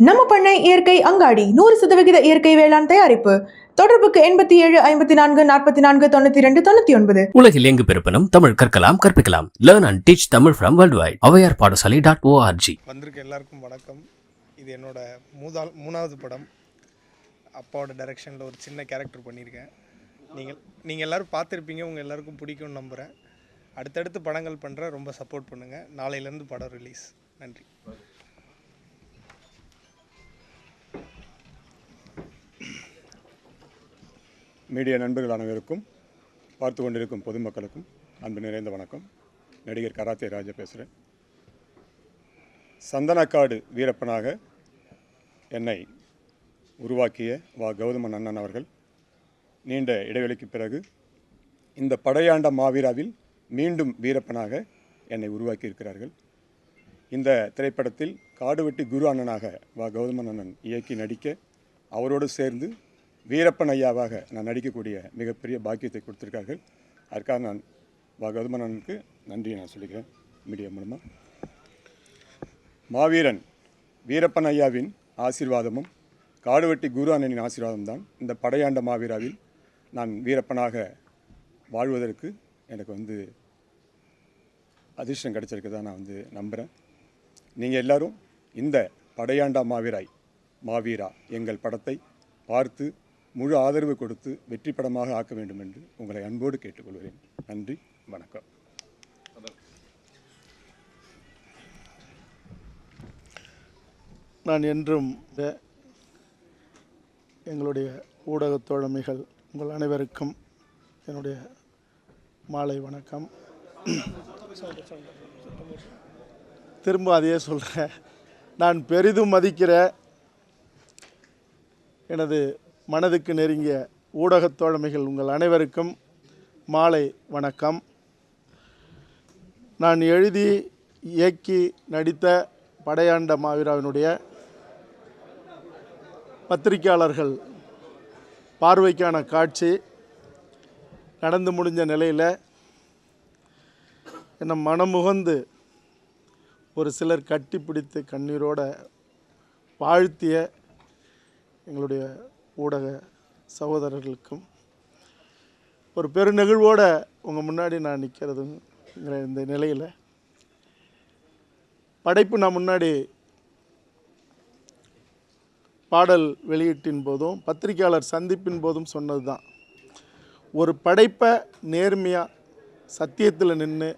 நம்ம பண்ணை இயற்கை அங்காடி 100% இயற்கை வேளாண் தயாரிப்பு. தொடர்புக்கு 87 54 44 92 99. உலகில் எங்கு பிறப்பினும் தமிழ் கற்கலாம் கற்பிக்கலாம். Learn and teach Tamil from worldwide. Avvaiyar பாடசாலை.org. வந்திருக்க எல்லாருக்கும் வணக்கம். இது என்னோட மூணாவது படம். அப்பாவோட டைரக்ஷனில் ஒரு சின்ன கேரக்டர் பண்ணியிருக்கேன். நீங்கள் எல்லோரும் பார்த்துருப்பீங்க, உங்கள் எல்லாருக்கும் பிடிக்கும்னு நம்புகிறேன். அடுத்தடுத்து படங்கள் பண்ணுறேன், ரொம்ப சப்போர்ட் பண்ணுங்கள். நாளையிலேருந்து படம் ரிலீஸ். நன்றி. மீடியா நண்பர்கள் அனைவருக்கும், பார்த்து கொண்டிருக்கும் பொதுமக்களுக்கும் அன்பு நிறைந்த வணக்கம். நடிகர் கராத்தே ராஜா பேசுகிறேன். சந்தனக்காடு வீரப்பனாக என்னை உருவாக்கிய கௌதமன் அண்ணன் அவர்கள் நீண்ட இடைவெளிக்கு பிறகு இந்த படையாண்ட மாவீராவில் மீண்டும் வீரப்பனாக என்னை உருவாக்கியிருக்கிறார்கள். இந்த திரைப்படத்தில் காடுவெட்டி குரு அண்ணனாக கௌதமன் அண்ணன் இயக்கி நடிக்க, அவரோடு சேர்ந்து வீரப்பன் ஐயாவாக நான் நடிக்கக்கூடிய மிகப்பெரிய பாக்கியத்தை கொடுத்துருக்கார்கள். அதுக்காக நான் கௌதமன் அண்ணனுக்கு நன்றியை நான் சொல்லிக்கிறேன் மீடியா மூலமாக. மாவீரன் வீரப்பன் ஐயாவின் ஆசீர்வாதமும் காடுவெட்டி குரு அண்ணனின் ஆசீர்வாதம் தான் இந்த படையாண்ட மாவீராவில் நான் வீரப்பனாக வாழ்வதற்கு எனக்கு அதிர்ஷ்டம் கிடைச்சிருக்குதான் நான் நம்புகிறேன். நீங்கள் எல்லோரும் இந்த படையாண்டா மாவீரா எங்கள் படத்தை பார்த்து முழு ஆதரவு கொடுத்து வெற்றி படமாக ஆக்க வேண்டும் என்று உங்களை அன்போடு கேட்டுக்கொள்கிறேன். நன்றி, வணக்கம். நான் என்றும் எங்களுடைய ஊடகத் தோழமைகள் உங்கள் அனைவருக்கும் என்னுடைய மாலை வணக்கம். திரும்ப அதையே சொல்கிறேன். நான் பெரிதும் மதிக்கிற எனது மனதுக்கு நெருங்கிய ஊடகத் தோழமைகள் உங்கள் அனைவருக்கும் மாலை வணக்கம். நான் எழுதி இயக்கி நடித்த படையாண்ட மாவீராவினுடைய பத்திரிகையாளர்கள் பார்வைக்கான காட்சி நடந்து முடிஞ்ச நிலையில் என்னை மனமுகந்து ஒரு சிலர் கட்டி பிடித்து கண்ணீரோடு வாழ்த்திய எங்களுடைய ஊடக சகோதரர்களுக்கும் ஒரு பெருநெகிழ்வோடு உங்கள் முன்னாடி நான் நிற்கிறதுங்கிற இந்த நிலையில் படைப்பு நான் முன்னாடி பாடல் வெளியீட்டின் போதும் பத்திரிகையாளர் சந்திப்பின் போதும் சொன்னது தான், ஒரு படைப்பை நேர்மையாக சத்தியத்தில் நின்று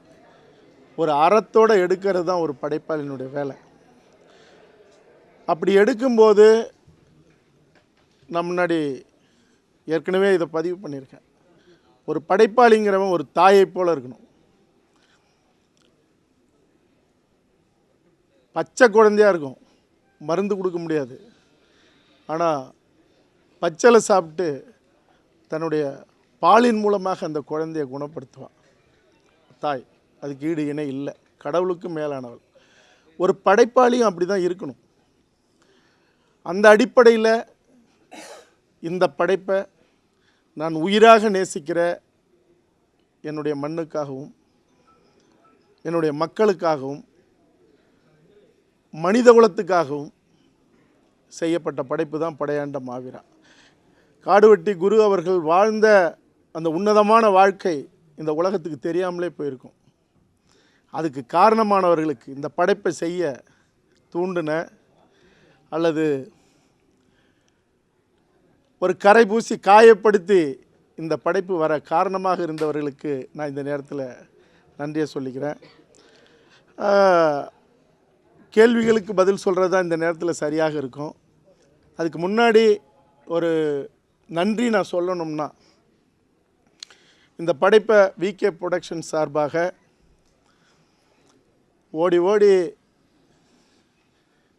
ஒரு அறத்தோடு எடுக்கிறது தான் ஒரு படைப்பாளினுடைய வேலை. அப்படி எடுக்கும்போது நான் முன்னாடி ஏற்கனவே இதை பதிவு பண்ணியிருக்கேன். ஒரு படைப்பாளிங்கிறவன் ஒரு தாயை போல் இருக்கணும். பச்சை குழந்தையாக இருக்கும், மருந்து கொடுக்க முடியாது. ஆனால் பச்சளை சாப்பிட்டு தன்னுடைய பாலின் மூலமாக அந்த குழந்தையை குணப்படுத்துவான் தாய். அதுக்கு ஈடு இணை இல்லை, கடவுளுக்கு மேலானவள். ஒரு படைப்பாளியும் அப்படி தான் இருக்கணும். அந்த அடிப்படையில் இந்த படைப்பை நான் உயிராக நேசிக்கிற என்னுடைய மண்ணுக்காகவும் என்னுடைய மக்களுக்காகவும் மனித குலத்துக்காகவும் செய்யப்பட்ட படைப்பு தான் படையாண்ட மாவீரா. காடுவெட்டி குரு அவர்கள் வாழ்ந்த அந்த உன்னதமான வாழ்க்கை இந்த உலகத்துக்கு தெரியாமலே போயிருக்கும். அதுக்கு காரணமானவர்களுக்கு இந்த படைப்பை செய்ய தூண்டின அல்லது ஒரு கரை பூசி காயப்படுத்தி இந்த படைப்பு வர காரணமாக இருந்தவர்களுக்கு நான் இந்த நேரத்தில் நன்றியை சொல்லிக்கிறேன். கேள்விகளுக்கு பதில் சொல்கிறது தான் இந்த நேரத்தில் சரியாக இருக்கும். அதுக்கு முன்னாடி ஒரு நன்றி நான் சொல்லணும்னா, இந்த படைப்பை விகே ப்ரொடக்ஷன் சார்பாக ஓடி ஓடி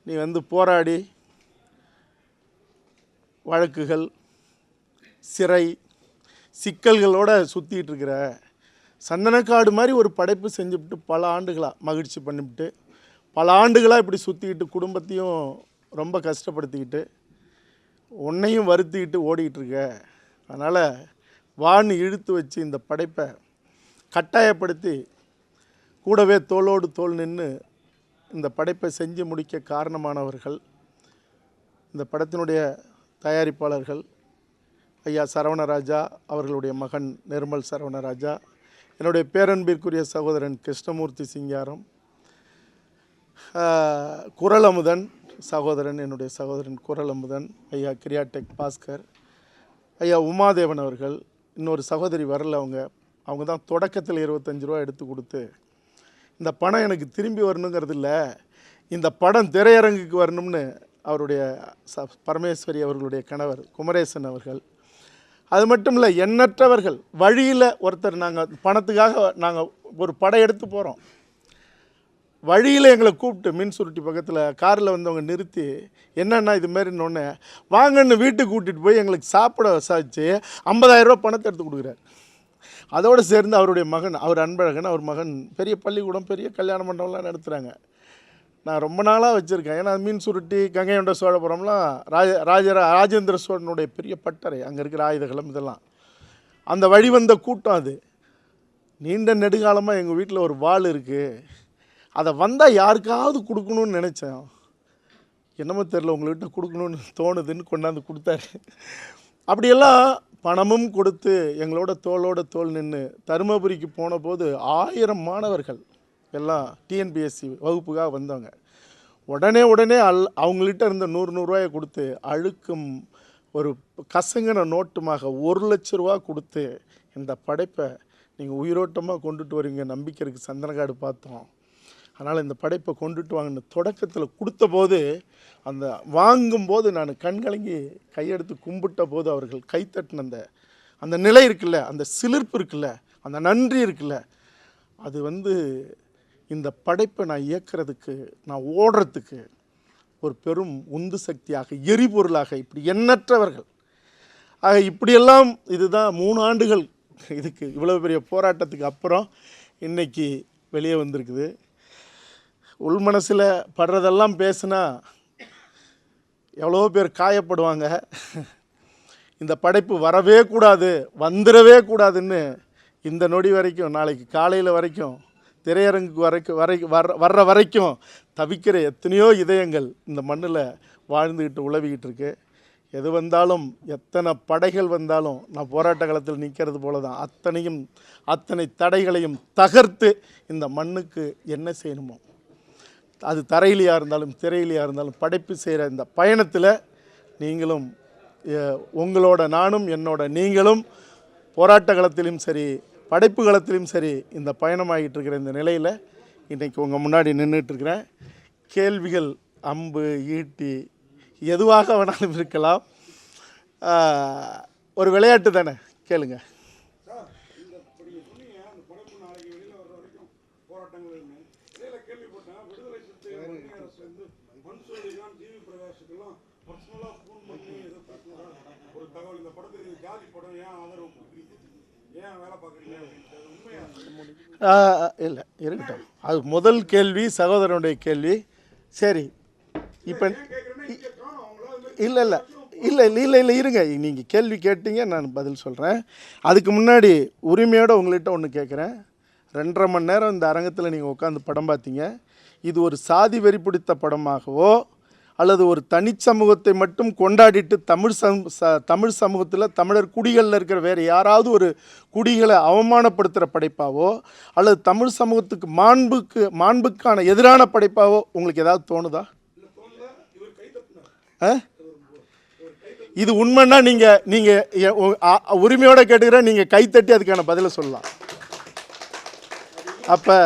நீ போராடி வழக்குகள், சிறை சிக்கல்களோடு சுற்றிட்டு இருக்கிற சந்தனக்காடு மாதிரி ஒரு படைப்பு செஞ்சுவிட்டு பல ஆண்டுகளாக மகிழ்ச்சி பண்ணிவிட்டு பல ஆண்டுகளாக இப்படி சுற்றிக்கிட்டு குடும்பத்தையும் ரொம்ப கஷ்டப்படுத்திக்கிட்டு உன்னையும் வருத்திக்கிட்டு ஓடிக்கிட்டுருக்க. அதனால் வான்னு இழுத்து வச்சு இந்த படைப்பை கட்டாயப்படுத்தி கூடவே தோளோடு தோள் நின்று இந்த படைப்பை செஞ்சு முடிக்க காரணமானவர்கள் இந்த படத்தினுடைய தயாரிப்பாளர்கள் ஐயா சரவணராஜா, அவர்களுடைய மகன் நிர்மல் சரவணராஜா, என்னுடைய பேரன்பிற்குரிய சகோதரன் கிருஷ்ணமூர்த்தி சிங்காரம், குரலமுதன் சகோதரன், என்னுடைய சகோதரன் குரலமுதன், ஐயா கிரியாடெக் பாஸ்கர், ஐயா உமாதேவன் அவர்கள், இன்னொரு சகோதரி வரல, அவங்க தான் தொடக்கத்தில் 25 ரூபா எடுத்து கொடுத்து இந்த பணம் எனக்கு திரும்பி வரணுங்கிறது இல்லை, இந்த படம் திரையரங்குக்கு வரணும்னு அவருடைய பரமேஸ்வரி அவர்களுடைய கணவர் குமரேசன் அவர்கள், அது மட்டும் இல்லை எண்ணற்றவர்கள். வழியில் ஒருத்தர் நாங்கள் பணத்துக்காக நாங்கள் ஒரு படம் எடுத்து போகிறோம், வழியில் எங்களை கூப்பிட்டு மீன் சுருட்டி பக்கத்தில் காரில் வந்தவங்க நிறுத்தி என்னென்னா இதுமாரின்னொன்னே வாங்கன்னு வீட்டுக்கு கூட்டிகிட்டு போய் எங்களுக்கு சாப்பிட வச்சு 50,000 ரூபா பணத்தை எடுத்து கொடுக்குறாரு. அதோடு சேர்ந்து அவருடைய மகன், அவர் அன்பழகன், அவர் மகன் பெரிய பள்ளிக்கூடம், பெரிய கல்யாண மண்டபம்லாம் நடத்துகிறாங்க. நான் ரொம்ப நாளாக வச்சுருக்கேன். ஏன்னா மீன் சுருட்டி, கங்கை கொண்ட சோழபுரம்லாம் ராஜேந்திர சோழனுடைய பெரிய பட்டறை, அங்கே இருக்கிற ஆயுதகளும் இதெல்லாம் அந்த வழி வந்த கூட்டம். அது நீண்ட நெடுகாலமாக எங்கள் வீட்டில் ஒரு வாள் இருக்குது, அதை வந்தால் யாருக்காவது கொடுக்கணும்னு நினச்சேன். என்னமோ தெரில, உங்கள்கிட்ட கொடுக்கணுன்னு தோணுதுன்னு கொண்டாந்து கொடுத்தாரு. அப்படியெல்லாம் பணமும் கொடுத்து எங்களோட தோளோட தோள் நின்று தருமபுரிக்கு போன போது 1000 மாணவர்கள் எல்லாம் டிஎன்பிஎஸ்சி வகுப்புக்காக வந்தவங்க. உடனே அவங்கள்ட்ட இருந்த 100 ரூபாயை கொடுத்து அழுக்கும் ஒரு கசங்கின நோட்டுமாக 1 லட்ச ரூபா கொடுத்து இந்த படைப்பை நீங்கள் உயிரோட்டமாக கொண்டுட்டு வரீங்க, நம்பிக்கை இருக்குது, சந்தனக்காடு பார்த்தோம், அதனால் இந்த படைப்பை கொண்டுட்டு வாங்கன்னு தொடக்கத்தில் கொடுத்த போது, அந்த வாங்கும்போது நான் கண்கலங்கி கையெடுத்து கும்பிட்ட போது அவர்கள் கைத்தட்டின அந்த நிலை இருக்குல்ல, அந்த சிலிர்ப்பு இருக்குல்ல, அந்த நன்றி இருக்குல்ல, அது இந்த படைப்பை நான் இயக்கிறதுக்கு, நான் ஓடுறதுக்கு ஒரு பெரும் உந்து சக்தியாக, எரிபொருளாக, இப்படி எண்ணற்றவர்கள். ஆக இப்படியெல்லாம் இதுதான் 3 ஆண்டுகள் இதுக்கு இவ்வளோ பெரிய போராட்டத்துக்கு அப்புறம் இன்றைக்கி வெளியே வந்திருக்குது. உள் மனசில் படுறதெல்லாம் பேசுனா எவ்வளோ பேர் காயப்படுவாங்க. இந்த படைப்பு வரவே கூடாது, வந்துடவே கூடாதுன்னு இந்த நொடி வரைக்கும், நாளைக்கு காலையில் வரைக்கும், திரையரங்குக்கு வர்ற வரைக்கும் தவிக்கிற எத்தனையோ இதயங்கள் இந்த மண்ணில் வாழ்ந்துக்கிட்டு உழவிக்கிட்டு இருக்கு. எது வந்தாலும், எத்தனை படைகள் வந்தாலும் நான் போராட்ட காலத்தில் நிற்கிறது போல தான் அத்தனை தடைகளையும் தகர்த்து இந்த மண்ணுக்கு என்ன செய்யணுமோ, அது தரையிலையாக இருந்தாலும் திரையிலையாக இருந்தாலும் படைப்பு செய்கிற இந்த பயணத்தில் நீங்களும், உங்களோட நானும், என்னோட நீங்களும் போராட்ட காலத்திலும் சரி, படைப்பு காலத்திலும் சரி இந்த பயணமாகிட்டு இருக்கிற இந்த நிலையில் இன்றைக்கி உங்கள் முன்னாடி நின்றுட்டுருக்கிறேன். கேள்விகள் அம்பு ஈட்டி எதுவாக வேணாலும் இருக்கலாம். ஒரு விளையாட்டு தானே, கேளுங்க. இல்லை இருக்கட்டும், அது முதல் கேள்வி சகோதரனுடைய கேள்வி. சரி, இப்போ இல்லை இருங்க, நீங்கள் கேள்வி கேட்டீங்க, நான் பதில் சொல்கிறேன். அதுக்கு முன்னாடி உரிமையோடு உங்கள்கிட்ட ஒன்று கேட்குறேன். 2.5 மணி நேரம் இந்த அரங்கத்தில் நீங்கள் உட்காந்து படம் பார்த்தீங்க. இது ஒரு சாதி வெறி பிடித்த படமாகவோ அல்லது ஒரு தனிச்சமூகத்தை மட்டும் கொண்டாடிட்டு தமிழ் சமூகத்தில் தமிழர் குடிகளில் இருக்கிற வேறு யாராவது ஒரு குடிகளை அவமானப்படுத்துகிற படைப்பாவோ அல்லது தமிழ் சமூகத்துக்கு மாண்புக்கான எதிரான படைப்பாவோ உங்களுக்கு ஏதாவது தோணுதா? இது உண்மைன்னா நீங்கள் உரிமையோடு கேட்டுக்கிறேன், நீங்கள் கைத்தட்டி அதுக்கான பதிலை சொல்லலாம். அப்போ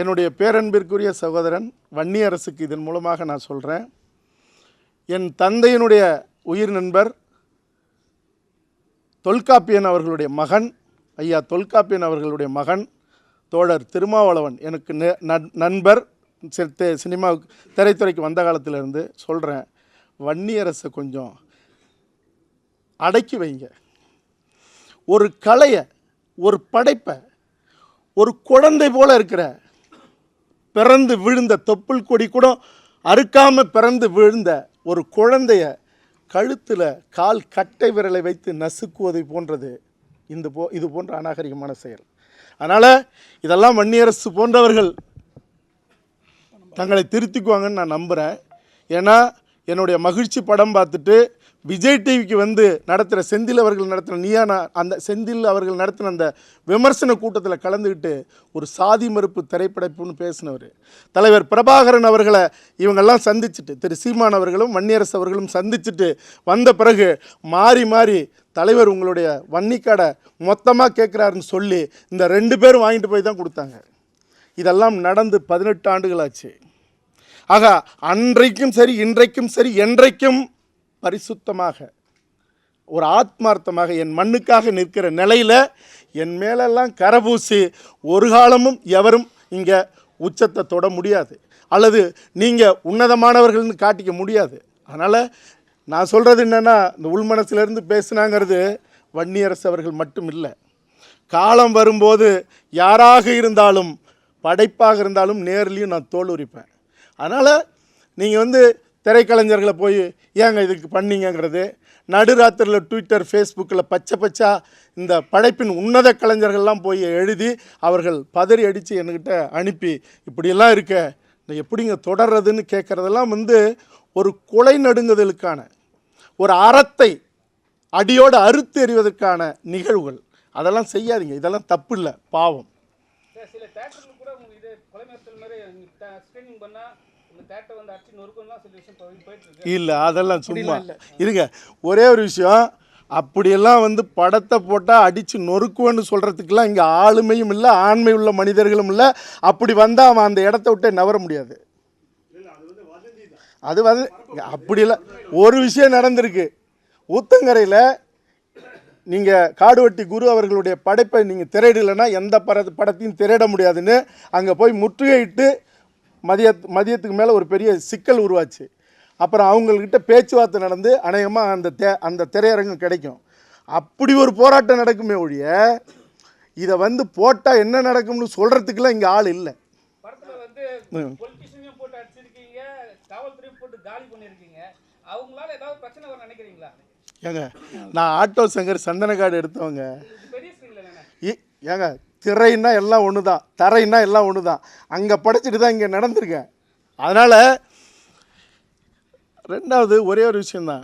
என்னுடைய பேரன்பிற்குரிய சகோதரன் வன்னியரசுக்கு இதன் மூலமாக நான் சொல்கிறேன், என் தந்தையினுடைய உயிர் நண்பர் தொல்காப்பியன் அவர்களுடைய மகன், ஐயா தொல்காப்பியன் அவர்களுடைய மகன் தோழர் திருமாவளவன் எனக்கு நண்பர். சினிமா திரைத்துறைக்கு வந்த காலத்திலேருந்து சொல்கிறேன், வன்னியரசை கொஞ்சம் அடக்கி வைங்க. ஒரு கலையை, ஒரு படைப்பை, ஒரு குழந்தை போல் இருக்கிற பிறந்து விழுந்த தொப்புள் கொடி கூட அறுக்காமல் பிறந்து விழுந்த ஒரு குழந்தைய கழுத்தில் கால் கட்டை விரலை வைத்து நசுக்குவதை போன்றது இது போன்ற அநாகரிகமான செயல். அதனால் இதெல்லாம் வன்னியரசு போன்றவர்கள் தங்களை திருத்திக்குவாங்கன்னு நான் நம்புகிறேன். ஏன்னா என்னுடைய மகிழ்ச்சி படம் பார்த்துட்டு விஜய் டிவிக்கு வந்து நடத்துகிற செந்தில் அவர்கள் நடத்தின நீயானா அந்த செந்தில் அவர்கள் நடத்தின அந்த விமர்சன கூட்டத்தில் கலந்துக்கிட்டு ஒரு சாதி மறுப்பு திரைப்படைப்புன்னு பேசினவர். தலைவர் பிரபாகரன் அவர்களை இவங்கெல்லாம் சந்திச்சுட்டு, திரு சீமான் அவர்களும் வன்னியரசு அவர்களும் சந்திச்சுட்டு வந்த பிறகு மாறி மாறி தலைவர் உங்களுடைய வன்னிக்காடை மொத்தமாக கேட்குறாருன்னு சொல்லி இந்த 2 பேரும் வாங்கிட்டு போய் தான் கொடுத்தாங்க. இதெல்லாம் நடந்து 18 ஆண்டுகளாச்சு. ஆக அன்றைக்கும் சரி, இன்றைக்கும் சரி, என்றைக்கும் பரிசுத்தமாக ஒரு ஆத்மார்த்தமாக என் மண்ணுக்காக நிற்கிற நிலையில் என் மேலெல்லாம் கரபூசி ஒரு காலமும் எவரும் இங்கே உச்சத்தை தொட முடியாது, அல்லது நீங்கள் உன்னதமானவர்கள்னு காட்டிக்க முடியாது. அதனால் நான் சொல்கிறது என்னென்னா, இந்த உள்மனசிலேருந்து பேசுனாங்கிறது வன்னியரசு அவர்கள் மட்டும் இல்லை. காலம் வரும்போது யாராக இருந்தாலும், படைப்பாக இருந்தாலும் நேர்லையும் நான் தோல் உரிப்பேன். அதனால் நீங்கள் திரைக்கலைஞர்களை போய் ஏங்க இதுக்கு பண்ணீங்கிறது, நடுராத்திரியில் ட்விட்டர் ஃபேஸ்புக்கில் பச்சை இந்த படைப்பின் உன்னத கலைஞர்கள்லாம் போய் எழுதி அவர்கள் பதறி அடித்து என்கிட்ட அனுப்பி இப்படியெல்லாம் இருக்க எப்படிங்க தொடர்றதுன்னு கேட்குறதெல்லாம் ஒரு கொலை நடுங்குதலுக்கான, ஒரு அறத்தை அடியோடு அறுத்து எறிவதற்கான நிகழ்வுகள். அதெல்லாம் செய்யாதீங்க, இதெல்லாம் தப்பு இல்லை, பாவம். சில தேட்டரில் கூட இது கொலை மிரட்டல் மாதிரி ஸ்க்ரீனிங் பண்ணால் இந்த தேட்டர் அடிச்சு நொறுக்கணும்லாம் சில விஷயம் போயிட்டு இருக்கு. இல்லை, அதெல்லாம் சும்மா இருங்க. ஒரே ஒரு விஷயம், அப்படியெல்லாம் படத்தை போட்டால் அடித்து நொறுக்குவேன்னு சொல்கிறதுக்கெல்லாம் இங்கே ஆளுமையும் இல்லை, ஆண்மை உள்ள மனிதர்களும் இல்லை. அப்படி வந்தால் அவன் அந்த இடத்த விட்டே நவர முடியாது. அது அப்படியெல்லாம் ஒரு விஷயம் நடந்திருக்கு. ஊத்தங்கரையில் நீங்கள் காடுவெட்டி குரு அவர்களுடைய படைப்பை நீங்கள் திரையிடலைன்னா எந்த படத்தையும் திரையிட முடியாதுன்னு அங்கே போய் முற்றுகையிட்டு மதியத்துக்கு மேலே ஒரு பெரிய சிக்கல் உருவாச்சு. அப்புறம் அவங்கக்கிட்ட பேச்சுவார்த்தை நடந்து அநேகமாக அந்த திரையரங்கம் கிடைக்கும். அப்படி ஒரு போராட்டம் நடக்குமே ஒழிய இதை போட்டால் என்ன நடக்கும்னு சொல்கிறதுக்கெல்லாம் இங்கே ஆள் இல்லை. போட்டு அடிச்சிருக்கீங்க, காவல்துறை போட்டு காலி பண்ணியிருக்கீங்க, அவங்களால ஏதாவது பிரச்சனை வர நினைக்கிறீங்களா? ஏங்க, நான் ஆட்டோ சங்கர் சந்தனக்காடு எடுத்தவங்க. ஏங்க, திரைன்னா எல்லாம் ஒன்று தான், தரைன்னா எல்லாம் ஒன்று தான். அங்கே படைச்சிட்டு தான் இங்கே நடந்திருக்கேன். அதனால் ரெண்டாவது ஒரே ஒரு விஷயந்தான்,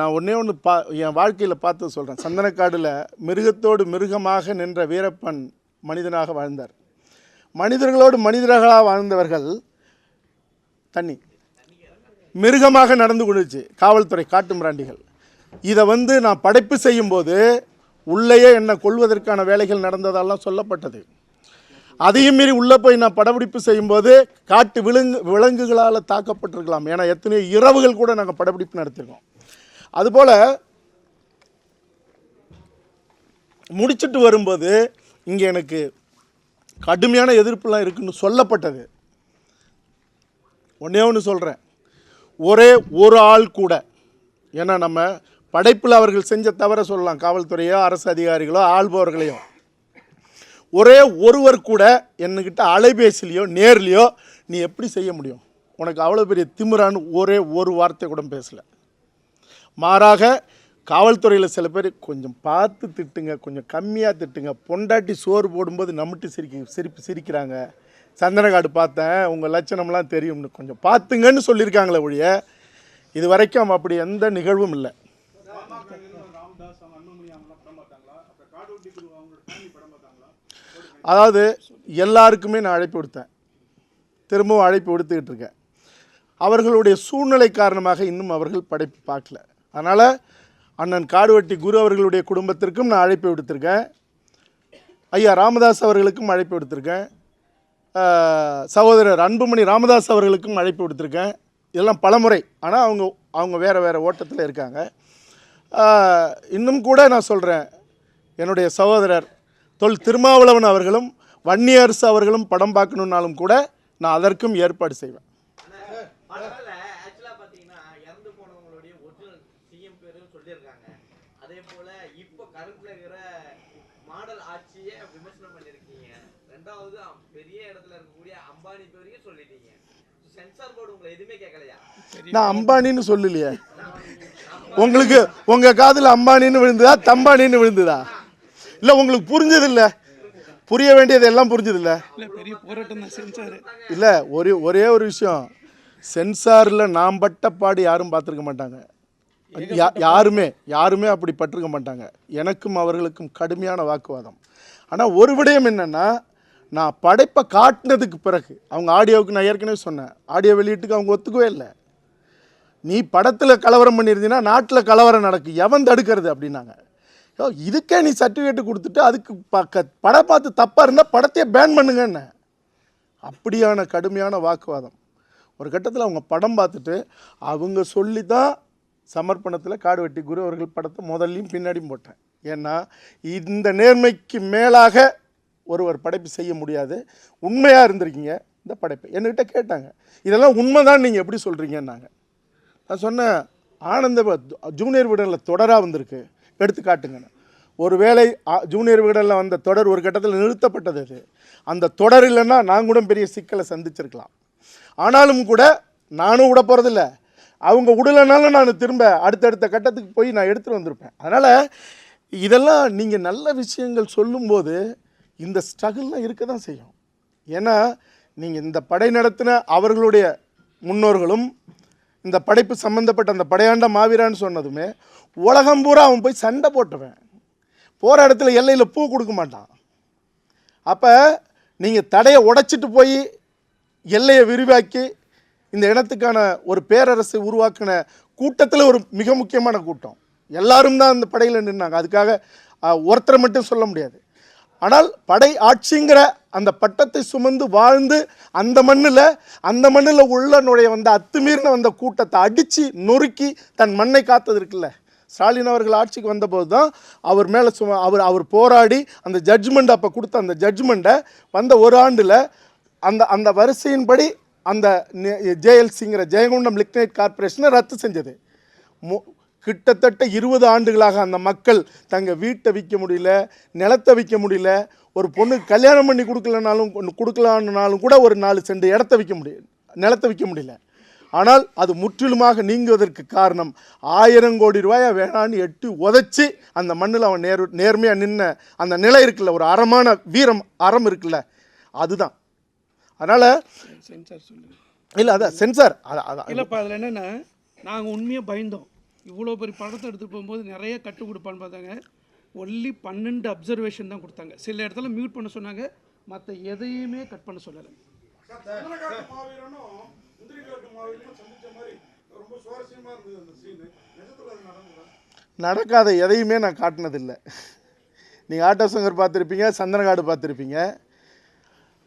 நான் ஒன்றே ஒன்று என் வாழ்க்கையில் பார்த்து சொல்கிறேன். சந்தனக்காடில் மிருகத்தோடு மிருகமாக நின்ற வீரப்பன் மனிதனாக வாழ்ந்தார். மனிதர்களோடு மனிதர்களாக வாழ்ந்தவர்கள் தண்ணி மிருகமாக நடந்து கொண்டுச்சு காவல்துறை காட்டு மிராண்டிகள். இதை நான் படைப்பு செய்யும்போது உள்ளேயே என்னை கொள்வதற்கான வேலைகள் நடந்ததெல்லாம் சொல்லப்பட்டது. அதையும் மீறி உள்ளே போய் நான் படப்பிடிப்பு செய்யும்போது காட்டு விலங்குகளால் தாக்கப்பட்டிருக்கலாம். ஏன்னா எத்தனையோ இரவுகள் கூட நாங்கள் படப்பிடிப்பு நடத்திருக்கோம். அதுபோல் முடிச்சுட்டு வரும்போது இங்கே எனக்கு கடுமையான எதிர்ப்புலாம் இருக்குன்னு சொல்லப்பட்டது. ஒன்றே ஒன்று சொல்கிறேன், ஒரே ஒரு ஆள் கூட, ஏன்னா நம்ம படைப்பில் அவர்கள் செஞ்ச தவற சொல்லலாம், காவல்துறையோ அரசு அதிகாரிகளோ ஆள்பவர்களையோ, ஒரே ஒருவர் கூட என்கிட்ட அலைபேசிலையோ நேர்லையோ நீ எப்படி செய்ய முடியும், உனக்கு அவ்வளோ பெரிய திமிரான்னு ஒரே ஒரு வார்த்தை கூட பேசலை. மாறாக காவல்துறையில் சில பேர் கொஞ்சம் பார்த்து திட்டுங்க, கொஞ்சம் கம்மியாக திட்டுங்க, பொண்டாட்டி சோறு போடும்போது நம்மட்டு சிரிக்கிறாங்க, சந்தனக்காடு பார்த்தேன் உங்கள் லட்சணம்லாம் தெரியும்னு கொஞ்சம் பார்த்துங்கன்னு சொல்லியிருக்காங்களே ஒழிய இது வரைக்கும் அப்படி எந்த நிகழ்வும் இல்லை. அதாவது எல்லாருக்குமே நான் அழைப்பு விடுத்தேன், திரும்பவும் அழைப்பு விடுத்துக்கிட்டு இருக்கேன். அவர்களுடைய சூழ்நிலை காரணமாக இன்னும் அவர்கள் படைப்பு பார்க்கல. அதனால் அண்ணன் காடுவெட்டி குரு அவர்களுடைய குடும்பத்திற்கும் நான் அழைப்பு விடுத்திருக்கேன், ஐயா ராமதாஸ் அவர்களுக்கும் அழைப்பு விடுத்திருக்கேன், சகோதரர் அன்புமணி ராமதாஸ் அவர்களுக்கும் அழைப்பு விடுத்திருக்கேன். இதெல்லாம் பலமுறை. ஆனால் அவங்க வேறு ஓட்டத்தில் இருக்காங்க. இன்னும் கூட நான் சொல்கிறேன், என்னுடைய சகோதரர் திருமாவளவன் அவர்களும் வன்னியரசு அவர்களும் படம் பார்க்கணுன்னாலும் கூட நான் அதற்கும் ஏற்பாடு செய்வேன். நான் அம்பானின்னு சொல்லலையே, உங்களுக்கு உங்க காதுல அம்பானின்னு விழுந்ததா தம்பானின்னு விழுந்ததா? இல்லை உங்களுக்கு புரிஞ்சது இல்லை, புரிய வேண்டியது எல்லாம் புரிஞ்சது இல்லை. இல்லை ஒரே ஒரு விஷயம், சென்சாரில் நாம் பட்ட பாடு யாரும் பார்த்துருக்க மாட்டாங்க. யாருமே அப்படி பட்டிருக்க மாட்டாங்க. எனக்கும் அவர்களுக்கும் கடுமையான வாக்குவாதம். ஆனால் ஒரு விடயம் என்னென்னா, நான் படைப்பை காட்டினதுக்கு பிறகு அவங்க ஆடியோவுக்கு நான் ஏற்கனவே சொன்னேன், ஆடியோ வெளியீட்டுக்கு அவங்க ஒத்துக்கவே இல்லை. நீ படத்தில் கலவரம் பண்ணியிருந்தீங்கன்னா நாட்டில் கலவரம் நடக்கு, எவன் தடுக்கிறது அப்படின்னாங்க. இதுக்கே நீ சர்டிஃபிகேட்டு கொடுத்துட்டு அதுக்கு படம் பார்த்து தப்பாக இருந்தால் படத்தையே பேன் பண்ணுங்கன்னு. அப்படியான கடுமையான வாக்குவாதம். ஒரு கட்டத்தில் அவங்க படம் பார்த்துட்டு அவங்க சொல்லி தான் சமர்ப்பணத்தில் காடு வெட்டி குரு அவர்கள் படத்தை முதல்லையும் பின்னாடியும் போட்டேன். ஏன்னா இந்த நேர்மைக்கு மேலாக ஒருவர் படைப்பு செய்ய முடியாது. உண்மையாக இருந்திருக்கீங்க இந்த படைப்பை. என்கிட்ட கேட்டாங்க, இதெல்லாம் உண்மைதான் நீங்கள் எப்படி சொல்கிறீங்கன்னாங்க. நான் சொன்னேன், ஆனந்த ஜூனியர் விகடனில் தொடராக வந்திருக்கு, எடுத்து காட்டுங்கன்னு. ஒருவேளை ஜூனியர் விகடனில் வந்த தொடர் ஒரு கட்டத்தில் நிறுத்தப்பட்டது. அது அந்த தொடர் இல்லைன்னா நான் கூட பெரிய சிக்கலை சந்திச்சிருக்கலாம். ஆனாலும் கூட நானும் விட போகிறதில்ல, அவங்க விடலைனாலும் நான் திரும்ப அடுத்தடுத்த கட்டத்துக்கு போய் நான் எடுத்துகிட்டு வந்திருப்பேன். அதனால் இதெல்லாம் நீங்கள் நல்ல விஷயங்கள் சொல்லும்போது இந்த ஸ்ட்ரகிள்லாம் இருக்க தான் செய்யும். ஏன்னா நீங்கள் இந்த படை நடத்தின அவர்களுடைய முன்னோர்களும் இந்த படைப்பு சம்மந்தப்பட்ட அந்த படையாண்ட மாவீரான்னு சொன்னதுமே உலகம் பூரா அவன் போய் சண்டை போட்டுவேன். போகிற இடத்துல எல்லையில் பூ கொடுக்க மாட்டான். அப்போ நீங்கள் தடையை உடைச்சிட்டு போய் எல்லையை விரிவாக்கி இந்த இனத்துக்கான ஒரு பேரரசை உருவாக்கின கூட்டத்தில் ஒரு மிக முக்கியமான கூட்டம். எல்லாரும் தான் அந்த படையில் நின்னாங்க. அதுக்காக ஒருத்தரை மட்டும் சொல்ல முடியாது. ஆனால் படை ஆட்சிங்கிற அந்த பட்டத்தை சுமந்து வாழ்ந்து அந்த மண்ணில் உள்ள நுழைய வந்த அத்துமீறின வந்த கூட்டத்தை அடித்து நொறுக்கி தன் மண்ணை காத்தது இருக்குல்ல. ஸ்டாலின் அவர்கள் ஆட்சிக்கு வந்தபோது தான் அவர் மேலே அவர் போராடி அந்த ஜட்ஜ்மெண்ட் அப்போ கொடுத்த அந்த ஜட்ஜ்மெண்ட்டை வந்த ஒரு ஆண்டில் அந்த வரிசையின்படி அந்த ஜேஎல்சிங்கிற ஜெயங்கொண்டம் லிக்னைட் கார்பரேஷனை ரத்து செஞ்சது. கிட்டத்தட்ட 20 ஆண்டுகளாக அந்த மக்கள் தங்கள் வீட்டை விற்க முடியல, நிலத்தை விற்க முடியல. ஒரு பொண்ணுக்கு கல்யாணம் பண்ணி கொடுக்கலான்னாலும் கூட ஒரு 4 சென்ட் இடத்த நிலத்தை விற்க முடியல. ஆனால் அது முற்றிலுமாக நீங்குவதற்கு காரணம் 1000 கோடி ரூபாயை வேணான்னு எட்டி உதைச்சி அந்த மண்ணில் அவன் நேர்மையாக நின்ன அந்த நிலை இருக்குல்ல, ஒரு அறமான அறம் இருக்குல்ல, அதுதான். அதனால் சென்சார் சொல்லு இல்லை, அதான் சென்சார் இல்லைப்பா. அதில் என்னென்னா, நாங்கள் உண்மையாக பயந்தோம். இவ்வளோ பெரிய படத்தை எடுத்துகிட்டு போகும்போது நிறைய கட்டு கொடுப்பான்னு பார்த்தாங்க. ஒன்லி 12 அப்சர்வேஷன் தான் கொடுத்தாங்க. சில இடத்துல மியூட் பண்ண சொன்னாங்க, மற்ற எதையுமே கட் பண்ண சொல்லலை. நடக்காத எதையுமே நான் காட்டினதில்லை. நீங்கள் ஆட்டோ சங்கர் பார்த்துருப்பீங்க, சந்தனகாடு பார்த்துருப்பீங்க.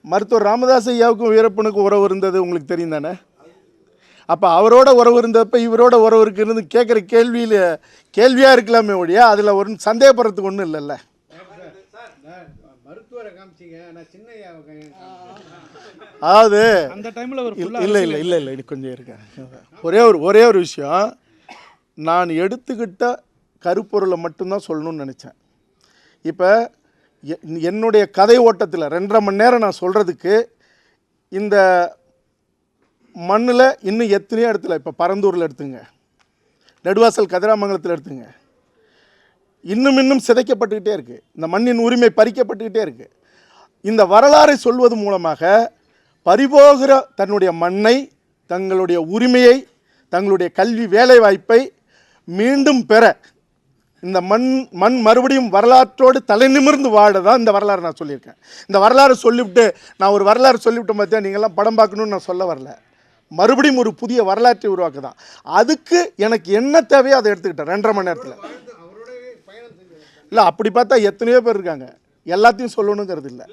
மருத்துவர் ராமதாஸ் ஐயாவுக்கும் வீரப்பனுக்கும் உறவு இருந்தது உங்களுக்கு தெரியும் தானே? அப்போ அவரோட உறவு இருந்தப்போ இவரோட உறவு இருக்குன்னு கேட்குற கேள்வியாக இருக்கலாமே ஒழிய அதில் ஒரு சந்தேகப்படுறதுக்கு ஒன்றும் இல்லைல்ல. அதாவது அந்த டைமில் இல்லை கொஞ்சம் இருக்கேன். ஒரே ஒரு விஷயம், நான் எடுத்துக்கிட்ட கருப்பொருளை மட்டும்தான் சொல்லணும்னு நினச்சேன். இப்போ என்னுடைய கதை ஓட்டத்தில் 2.5 மணி நேரம் நான் சொல்கிறதுக்கு இந்த மண்ணில் இன்னும் எத்தனையோ இடத்துல, இப்போ பரந்தூரில் எடுத்துங்க, நெடுவாசல் கதிராமங்கலத்தில் எடுத்துங்க, இன்னும் சிதைக்கப்பட்டுக்கிட்டே இருக்குது. இந்த மண்ணின் உரிமை பறிக்கப்பட்டுக்கிட்டே இருக்குது. இந்த வரலாறை சொல்வது மூலமாக பறிபோகிற தன்னுடைய மண்ணை, தங்களுடைய உரிமையை, தங்களுடைய கல்வி வேலை வாய்ப்பை மீண்டும் பெற இந்த மண் மறுபடியும் வரலாற்றோடு தலை நிமிர்ந்து வாழ தான் இந்த வரலாறு நான் சொல்லியிருக்கேன். இந்த வரலாறு சொல்லிவிட்டு நான் ஒரு வரலாறு சொல்லிவிட்டேன் பார்த்தியா, நீங்கள்லாம் படம் பார்க்கணுன்னு நான் சொல்ல வரல. மறுபடியும் ஒரு புதிய வரலாற்றை உருவாக்க தான். அதுக்கு எனக்கு என்ன தேவையோ அதை எடுத்துக்கிட்டேன் 2.5 மணி நேரத்தில். இல்லை, அப்படி பார்த்தா எத்தனையோ பேர் இருக்காங்க, எல்லாத்தையும் சொல்லணுங்கிறது இல்லை.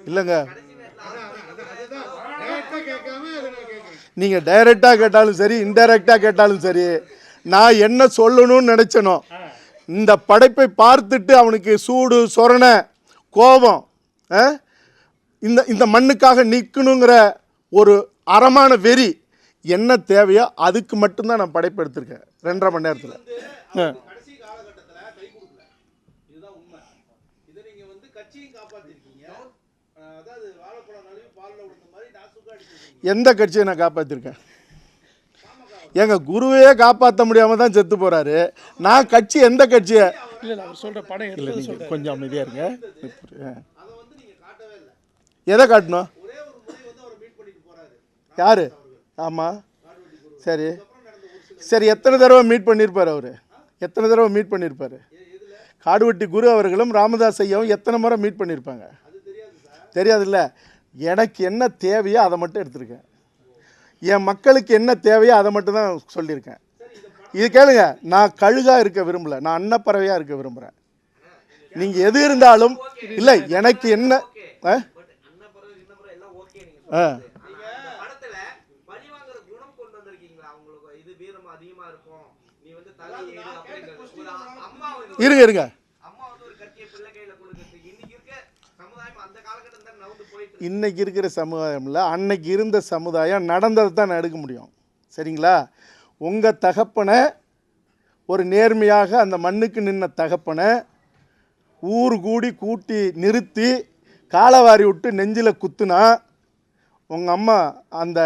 இல்லைங்க, நீங்கள் டைரெக்டாக கேட்டாலும் சரி, இன்டைரக்டாக கேட்டாலும் சரி, நான் என்ன சொல்லணும்னு நினச்சனோ, இந்த படைப்பை பார்த்துட்டு அவனுக்கு சூடு சொரண கோபம், இந்த மண்ணுக்காக நிற்கணுங்கிற ஒரு அறமான வெறி என்ன தேவையோ அதுக்கு மட்டும்தான் நான் படைப்பு எடுத்திருக்கேன் 2.5 மணி நேரத்தில். எந்த கட்சியை நான் காப்பாற்றிருக்கேன்? எங்கள் குருவையே காப்பாற்ற முடியாமல் தான் செத்து போகிறாரு. நான் கட்சி எந்த கட்சியை இல்லை அவர் சொல்கிற படம் இல்லை, நீங்கள் கொஞ்சம் அமைதியாக இருங்க. எதை காட்டணும்? யார்? ஆமாம், சரி சரி. எத்தனை தடவை மீட் பண்ணியிருப்பார் அவர்? எத்தனை தடவை மீட் பண்ணியிருப்பார்? காடுவெட்டி குரு அவர்களும் ராமதாஸ் ஐயாவும் எத்தனை முறை மீட் பண்ணியிருப்பாங்க? தெரியாதுல்ல. எனக்கு என்ன தேவையோ அதை மட்டும் எடுத்திருக்கேன். என் மக்களுக்கு என்ன தேவையோ அதை மட்டும் தான் சொல்லியிருக்கேன். இது கேளுங்க, நான் கழுகாக இருக்க விரும்பலை, நான் அன்னப்பறவையாக இருக்க விரும்புகிறேன். நீங்கள் எது இருந்தாலும் இல்லை, எனக்கு என்ன இருங்க இருங்க. இன்னைக்கு இருக்கிற சமுதாயம் இல்லை, அன்னைக்கு இருந்த சமுதாயம். நடந்ததை தான் நான் எடுக்க முடியும். சரிங்களா? உங்கள் தகப்பனை, ஒரு நேர்மையாக அந்த மண்ணுக்கு நின்ன தகப்பனை ஊர் கூட்டி நிறுத்தி காலவாரி விட்டு நெஞ்சில் குத்துனா, உங்கள் அம்மா அந்த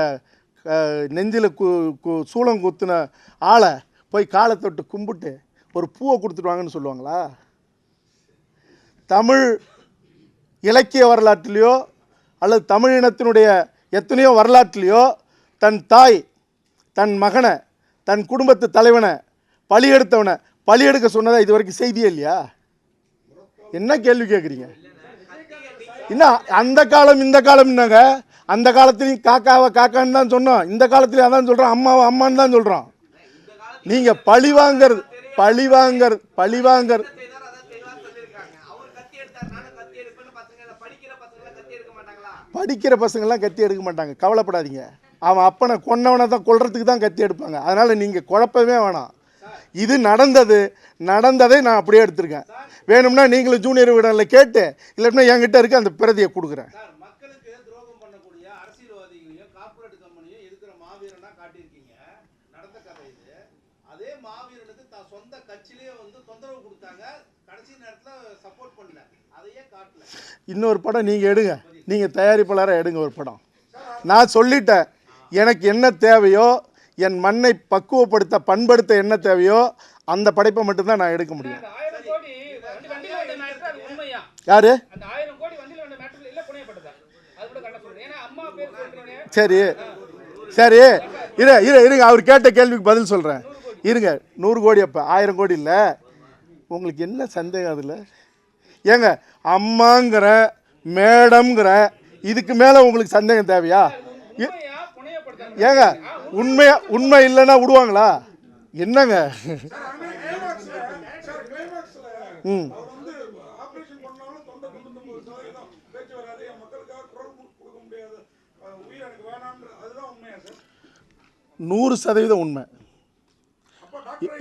நெஞ்சில் சூளம் குத்துன ஆளை போய் காலை தொட்டு கும்பிட்டு ஒரு பூவை கொடுத்துடுவாங்கன்னு சொல்லுவாங்களா? தமிழ் இலக்கிய வரலாற்றிலையோ அல்லது தமிழ் இனத்தினுடைய எத்தனையோ வரலாற்றிலையோ தன் தாய், தன் மகனை, தன் குடும்பத்து தலைவனை, பலி எடுக்க சொன்னதா இது வரைக்கும் செய்தியே இல்லையா? என்ன கேள்வி கேட்குறீங்க? இன்னும் அந்த காலம் இந்த காலம் என்னங்க? அந்த காலத்துலேயும் காக்காவை காக்கான்னு தான் சொன்னோம், இந்த காலத்துலேயும் அதான் சொல்கிறோம், அம்மாவை அம்மான்னு தான் சொல்கிறோம். நீங்கள் பழிவாங்கர் படிக்கிற பசங்கள்லாம் கத்தி எடுக்க மாட்டாங்க, கவலைப்படாதீங்க. அவன் அப்பனை கொன்னவனை தான் கொல்றதுக்கு தான் கத்தி எடுப்பாங்க. அதனால் நீங்கள் குழப்பவே வேணாம். இது நடந்ததை நான் அப்படியே எடுத்திருக்கேன். வேணும்னா நீங்களும் ஜூனியர் விடனில் கேட்டு, இல்லைன்னா என்கிட்ட இருக்க அந்த பிரதியை கொடுக்குறேன். மக்களுக்கு துரோகம் பண்ணக்கூடிய அரசியல்வாதிகளையும் கார்ப்பரேட் கம்பெனியும் இருக்கிற மாவீரனா காட்டியிருக்கீங்க. நடந்த கதை இது. அதே மாவீரனுக்கு தான் சொந்த கட்சியிலே வந்து தொந்தரவு கொடுத்தாங்க, கடைசி நேரத்தில் சப்போர்ட் பண்ணல, அதையே காட்டல. இன்னொரு படம் நீங்கள் எடுங்க, நீங்கள் தயாரிப்பாளராக எடுங்க ஒரு படம். நான் சொல்லிட்டேன், எனக்கு என்ன தேவையோ, என் மண்ணை பக்குவப்படுத்த பண்படுத்த என்ன தேவையோ அந்த படைப்பை மட்டும்தான் நான் எடுக்க முடியும். யாரு? சரி சரி, இருங்க, அவர் கேட்ட கேள்விக்கு பதில் சொல்கிறேன். இருங்க, 100 கோடி அப்போ 1000 கோடி இல்லை. உங்களுக்கு என்ன சந்தேகம் அதில்? ஏங்க, அம்மாங்கிற மேடம்ங்கிற இதுக்கு மேலே உங்களுக்கு சந்தேகம் தேவையா? ஏங்க, உண்மை இல்லைன்னா விடுவாங்களா? என்னங்க? ம், 100% உண்மை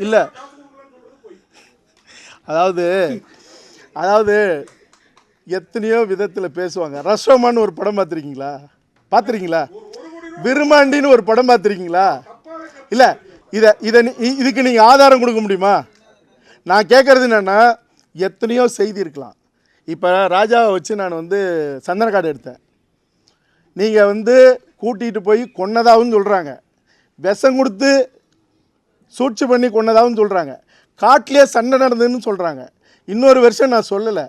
இல்லை. அதாவது எத்தனையோ விதத்தில் பேசுவாங்க. ரசோமான்னு ஒரு படம் பார்த்துருக்கீங்களா? விருமாண்டின்னு ஒரு படம் பார்த்துருக்கீங்களா? இல்லை, இதுக்கு நீங்கள் ஆதாரம் கொடுக்க முடியுமா? நான் கேட்குறது என்னென்னா, எத்தனையோ செய்தி இருக்கலாம். இப்போ ராஜாவை வச்சு நான் சந்தனக்காடு எடுத்தேன். நீங்கள் கூட்டிகிட்டு போய் கொன்னதாகவும் சொல்கிறாங்க, விஷம் கொடுத்து சூழ்ச்சி பண்ணி கொன்னதாகவும் சொல்கிறாங்க, காட்டிலே சண்டை நடந்ததுன்னு சொல்கிறாங்க. இன்னொரு வருஷம் நான் சொல்லலை,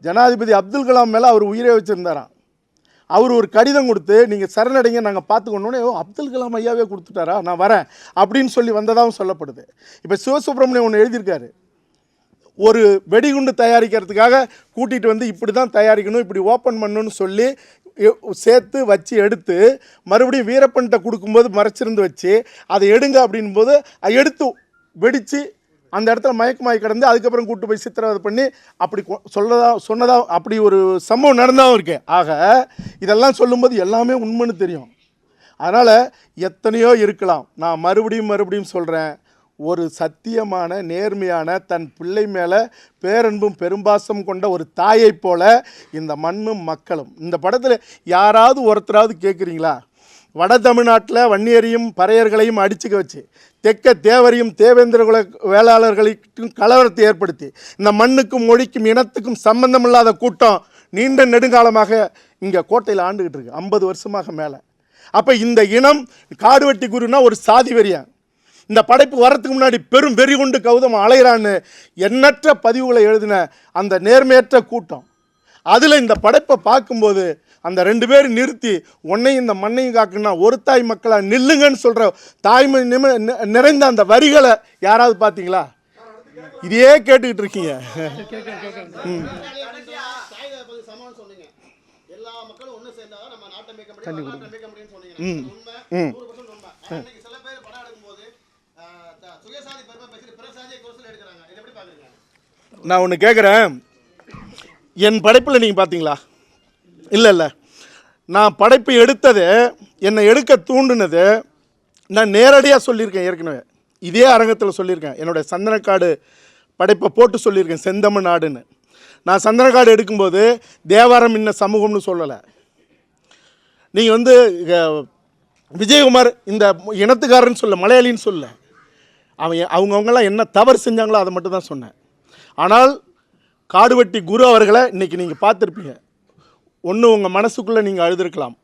ஜனாதிபதி அப்துல் கலாம் மேலே அவர் உயிரை வச்சுருந்தாராம். அவர் ஒரு கடிதம் கொடுத்து நீங்கள் சரணடைங்க, நாங்கள் பார்த்துக்கொண்டோன்னே அப்துல் கலாம் ஐயாவே கொடுத்துட்டாரா, நான் வரேன் அப்படின்னு சொல்லி வந்ததாகவும் சொல்லப்படுது. இப்போ சிவசுப்ரமணியம் ஒன்று எழுதியிருக்காரு, ஒரு வெடிகுண்டு தயாரிக்கிறதுக்காக கூட்டிகிட்டு இப்படி தான் தயாரிக்கணும், இப்படி ஓப்பன் பண்ணணும்னு சொல்லி சேர்த்து வச்சு எடுத்து மறுபடியும் வீரப்பன்கிட்ட கொடுக்கும்போது மறைச்சிருந்து வச்சு அதை எடுங்க அப்படின்போது எடுத்து வெடித்து அந்த இடத்துல மயக்கமாகி கிடந்து அதுக்கப்புறம் கூட்டு போய் சித்திரவதை பண்ணி அப்படி சொன்னதா அப்படி ஒரு சம்பவம் நடந்தாவும் இருக்கு. ஆக இதெல்லாம் சொல்லும்போது எல்லாமே உண்மைன்னு தெரியும். அதனால் எத்தனையோ இருக்கலாம். நான் மறுபடியும் சொல்கிறேன், ஒரு சத்தியமான நேர்மையான தன் பிள்ளை மேலே பேரன்பும் பெரும்பாசம் கொண்ட ஒரு தாயைப் போல இந்த மண்ணும் மக்களும். இந்த படத்தில் யாராவது ஒருத்தராவது கேட்குறீங்களா? வட தமிழ்நாட்டில் வன்னியரையும் பறையர்களையும் அடிச்சுக்க வச்சு தெற்க தேவரையும் தேவேந்திர குல வேளாளர்களுக்கும் கலவரத்தை ஏற்படுத்தி இந்த மண்ணுக்கும் மொழிக்கும் இனத்துக்கும் சம்பந்தமில்லாத கூட்டம் நீண்ட நெடுங்காலமாக இங்கே கோட்டையில் ஆண்டுகிட்டு இருக்கு, 50 வருஷமாக மேலே. அப்போ இந்த இனம் காடுவெட்டி குருனா ஒரு சாதி வெறியன். இந்த படைப்பு வரத்துக்கு முன்னாடி பெரும் வெறி கொண்டு கௌதம் அலைகிறான்னு எண்ணற்ற பதிவுகளை எழுதின அந்த நேர்மையற்ற கூட்டம். அதில் இந்த படைப்பை பார்க்கும்போது அந்த 2 பேரும் நிறுத்தி உன்னையும் இந்த மண்ணையும் காக்குன்னா ஒரு தாய் மக்களா நில்லுங்கன்னு சொல்கிற தாய்மை நிறைந்த அந்த வரிகளை யாராவது பார்த்தீங்களா? இதையே கேட்டுக்கிட்டு இருக்கீங்க. நான் ஒன்று கேட்குறேன், என் படைப்பில் நீங்கள் பார்த்தீங்களா? இல்லை, நான் படைப்பு எடுத்தது, என்னை எடுக்க தூண்டினது நான் நேரடியாக சொல்லியிருக்கேன். ஏற்கனவே இதே அரங்கத்தில் சொல்லியிருக்கேன். என்னுடைய சந்தனக்காடு படைப்பை போட்டு சொல்லியிருக்கேன், செந்தமிழ் நாடுன்னு. நான் சந்தனக்காடு எடுக்கும்போது தேவாரம் இன்ன சமூகம்னு சொல்லலை. நீங்கள் விஜயகுமார் இந்த இனத்துக்காரன்னு சொல்ல, மலையாளின்னு சொல்ல, அவங்கவுங்கெல்லாம் என்ன தவறு செஞ்சாங்களோ அதை மட்டும் தான் சொன்னேன். ஆனால் காடுவெட்டி குரு அவர்களை இன்றைக்கி நீங்கள் பார்த்துருப்பீங்க. ஒன்று உங்கள் மனசுக்குள்ளே நீங்கள் அழுதுருக்கலாம்.